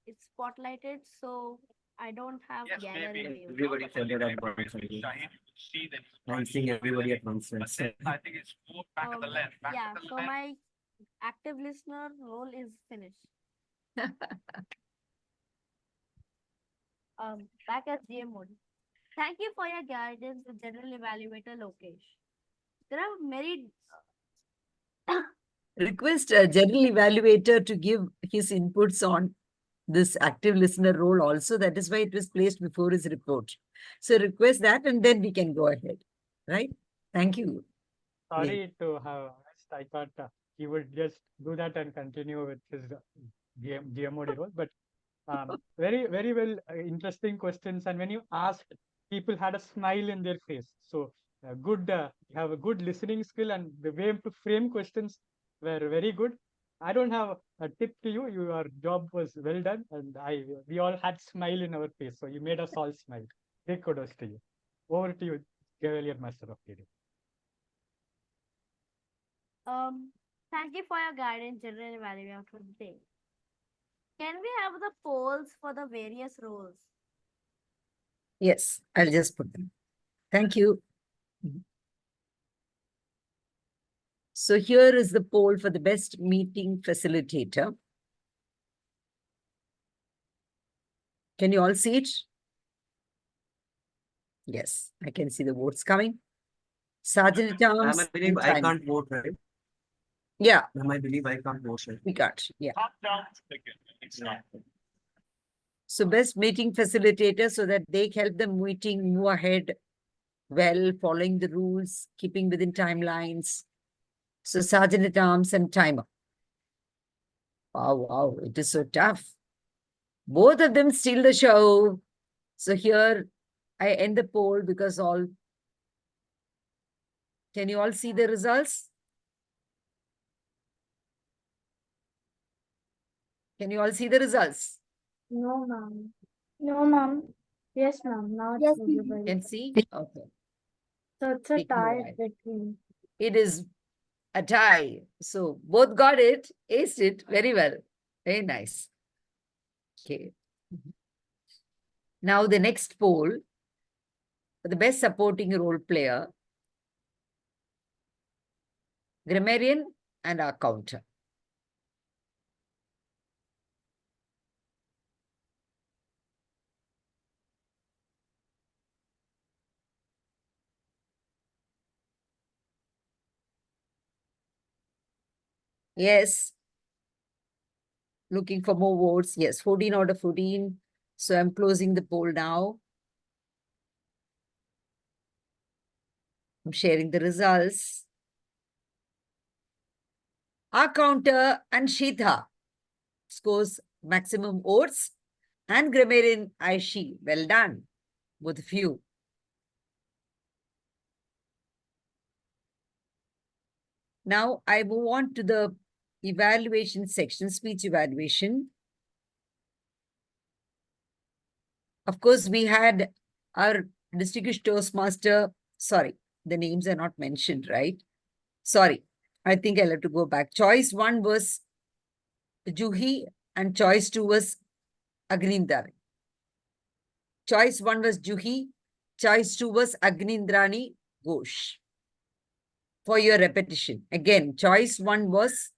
it's spotlighted, so I don't have gallery view. Everybody said it at once. I'm seeing everybody at once. Yeah, so my active listener role is finished. Back as GM mode. Thank you for your guidance, the general evaluator Lokesh. There are many. Request a general evaluator to give his inputs on this active listener role also. That is why it was placed before his report. So request that and then we can go ahead. Right? Thank you. Sorry to have asked. I thought he would just do that and continue with his GMOD role. But very, very well interesting questions. And when you asked, people had a smile in their face. So good, you have a good listening skill, and the way to frame questions were very good. I don't have a tip to you. Your job was well done, and we all had smile in our face. So you made us all smile. Big kudos to you. Over to you, Gavel Master of the day. Thank you for your guidance, general evaluator for the day. Can we have the polls for the various roles? Yes, I'll just put them. Thank you. So here is the poll for the best meeting facilitator. Can you all see it? Yes, I can see the votes coming. Sergeant at Arms. I believe I can't vote, right? Yeah. I believe I can't vote, right? We can't. Yeah. So best meeting facilitator so that they help the meeting move ahead well, following the rules, keeping within timelines. So Sergeant at Arms and timer. Wow, it is so tough. Both of them steal the show. So here I end the poll because all. Can you all see the results? Can you all see the results? No, ma'am. No, ma'am. Yes, ma'am. Now Yes, it's ma'am. visible. Can see? Okay. So it's a Taking a tie while. between. It is a tie. So both got it, aced it very well. Very nice. Okay. Now the next poll for the best supporting role player, grammarian and our counter. Yes. Looking for more votes. Yes, 14 out of 14. So I'm closing the poll now. I'm sharing the results. Our counter and Shita scores maximum votes and grammarian Aishi. Well done, both of you. Now I move on to the evaluation section, speech evaluation. Of course, we had our distinguished Toastmaster. Sorry, the names are not mentioned, right? Sorry, I think I'll have to go back. Choice 1 was Juhi and choice 2 was Agnindar. Choice 1 was Juhi, choice 2 was Agnindrani Ghosh. For your repetition, again, choice 1 was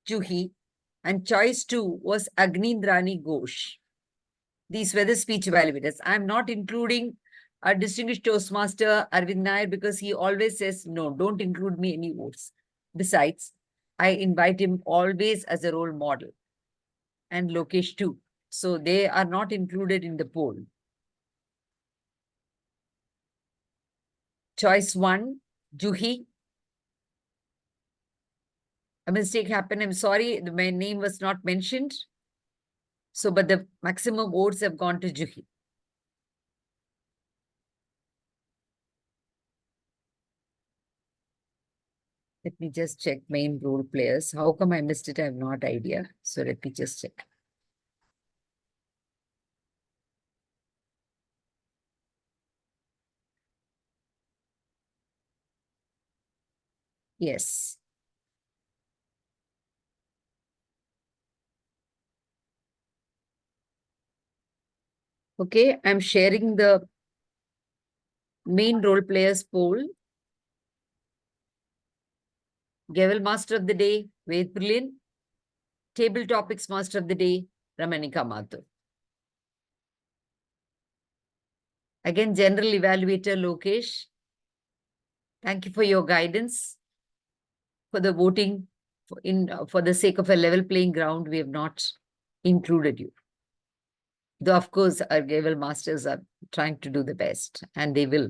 Juhi and choice 2 was Agnindrani Ghosh. These were the speech evaluators. I'm not including our distinguished Toastmaster Arvind Nair because he always says, no, don't include me any votes. Besides, I invite him always as a role model. And Lokesh too. So they are not included in the poll. Choice 1, Juhi. A mistake happened. I'm sorry, my name was not mentioned. So, but the maximum votes have gone to Juhi. Let me just check main role players. How come I missed it? I have not idea. So let me just check. Yes. Okay, I'm sharing the main role players poll. Gavel Master of the Day, Ved Brillian. Table Topics Master of the Day, Ramanika Mathur. Again, General Evaluator Lokesh. Thank you for your guidance. For the voting, for the sake of a level playing ground, we have not included you. Though, of course, our Gavel Masters are trying to do the best, and they will.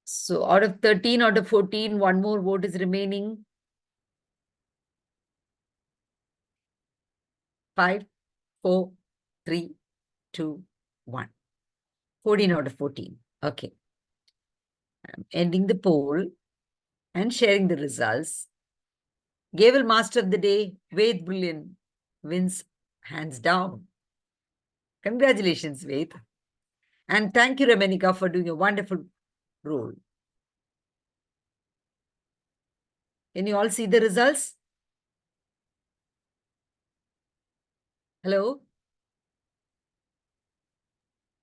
So out of 13, out of 14, one more vote is remaining. 5, 4, 3, 2, 1. 14 out of 14. Okay. I'm ending the poll and sharing the results. Gavel Master of the Day, Ved Brillian, wins hands down. Congratulations, Ved. And thank you, Ramanika, for doing a wonderful role. Can you all see the results? Hello?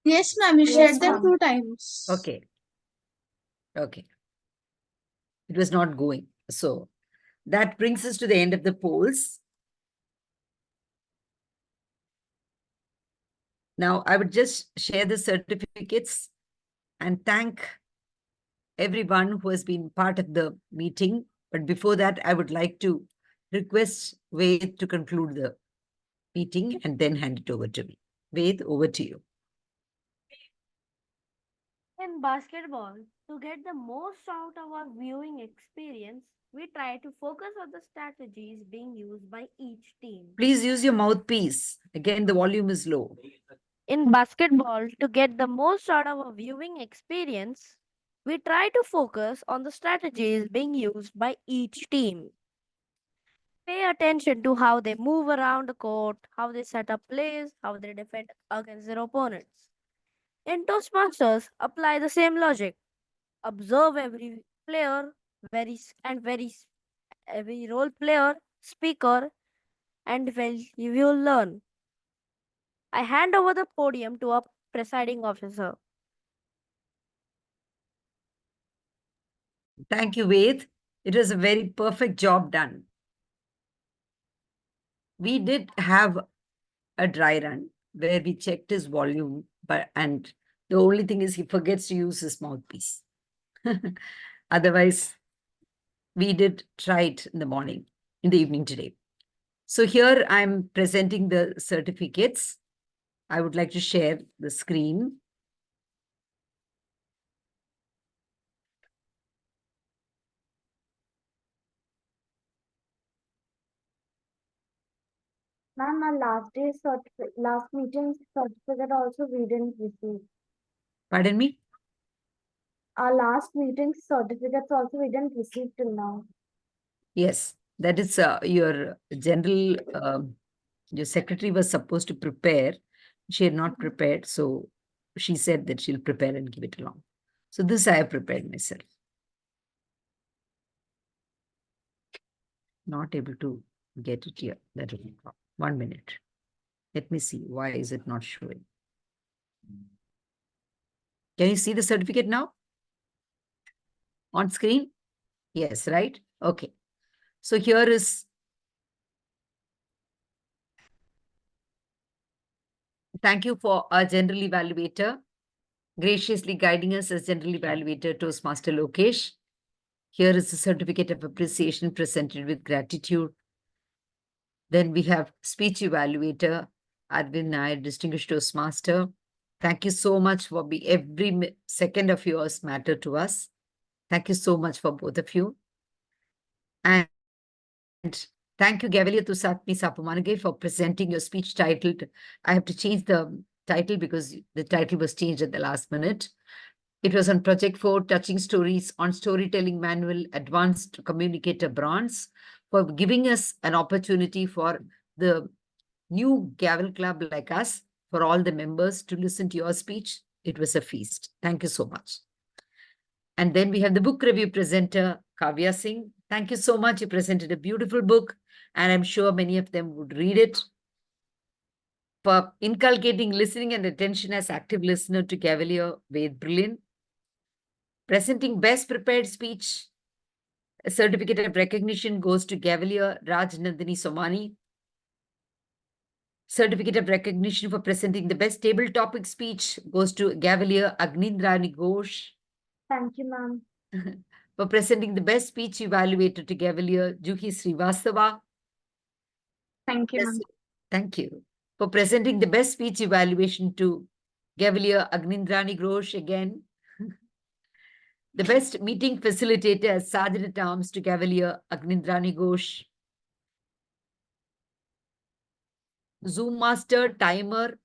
Yes, ma'am. You Yes, shared them ma'am. 2 times. Okay. Okay. It was not going. So that brings us to the end of the polls. Now, I would just share the certificates and thank everyone who has been part of the meeting. But before that, I would like to request Ved to conclude the meeting and then hand it over to me. Ved, over to you. In basketball, to get the most out of our viewing experience, we try to focus on the strategies being used by each team. Please use your mouthpiece. Again, the volume is low. In basketball, to get the most out of our viewing experience, we try to focus on the strategies being used by each team. Pay attention to how they move around the court, how they set up plays, how they defend against their opponents. In Toastmasters, apply the same logic. Observe every player, every role player, speaker, and well, you will learn. I hand over the podium to our presiding officer. Thank you, Ved. It was a very perfect job done. We did have a dry run where we checked his volume, and the only thing is he forgets to use his mouthpiece. Otherwise, we did try it in the evening today. So here I'm presenting the certificates. I would like to share the screen. Ma'am, our last meeting certificate also we didn't receive. Pardon me? Our last meeting certificates also we didn't receive till now. Yes, that is your general, your secretary was supposed to prepare. She had not prepared, so she said that she'll prepare and give it along. So this I have prepared myself. Not able to get it here. That will be 1 minute. Let me see. Why is it not showing? Can you see the certificate now? On screen? Yes, right? Okay. So here is. Thank you for our general evaluator, graciously guiding us as general evaluator, Toastmaster Lokesh. Here is the certificate of appreciation presented with gratitude. Then we have speech evaluator, Arvind Nair, distinguished Toastmaster. Thank you so much for every second of yours matter to us. Thank you so much for both of you. And thank you, Gavelier Tusatmi Sapumanage, for presenting your speech titled. I have to change the title because the title was changed at the last minute. It was on Project 4, Touching Stories on Storytelling Manual, Advanced Communicator Bronze, for giving us an opportunity for the new Gavel Club like us, for all the members to listen to your speech. It was a feast. Thank you so much. And then we have the book review presenter, Kavya Singh. Thank you so much. You presented a beautiful book, and I'm sure many of them would read it. For inculcating listening and attention as active listener to Gavelier, Ved Brillian. Presenting best prepared speech, a certificate of recognition goes to Gavelier Raj Nandini Somani. Certificate of recognition for presenting the best table topic speech goes to Gavelier Agnindrani Ghosh. Thank you, ma'am. For presenting the best speech evaluator to Gavelier Juhi Srivastava. Thank you, ma'am. Thank you. For presenting the best speech evaluation to Gavelier Agnindrani Ghosh again. The best meeting facilitator as Sergeant at Arms to Cavalier Agnindrani Ghosh. Zoom Master, Timer.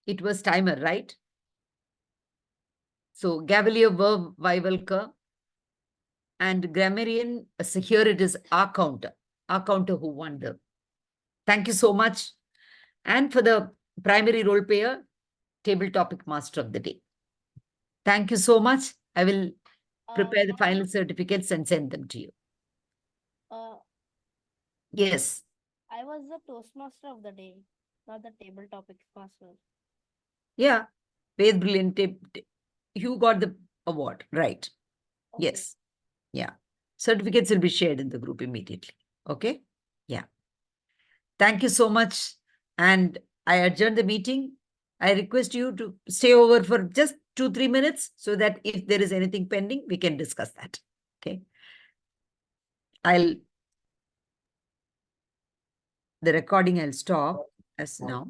It was Timer, right? So Cavalier Verb Vivalka. And Grammarian, so here it is our counter who won the. Thank you so much. And for the primary role player, Table Topic Master of the Day. Thank you so much. I will prepare the final certificates and send them to you. Yes. I was the Toastmaster of the day, not the table topic master. Yeah. Ved Brillian. You got the award, right? Okay. Yes. Yeah. Certificates will be shared in the group immediately. Okay? Yeah. Thank you so much. And I adjourn the meeting. I request you to stay over for just 2-3 minutes so that if there is anything pending, we can discuss that. Okay. The recording I'll stop as now.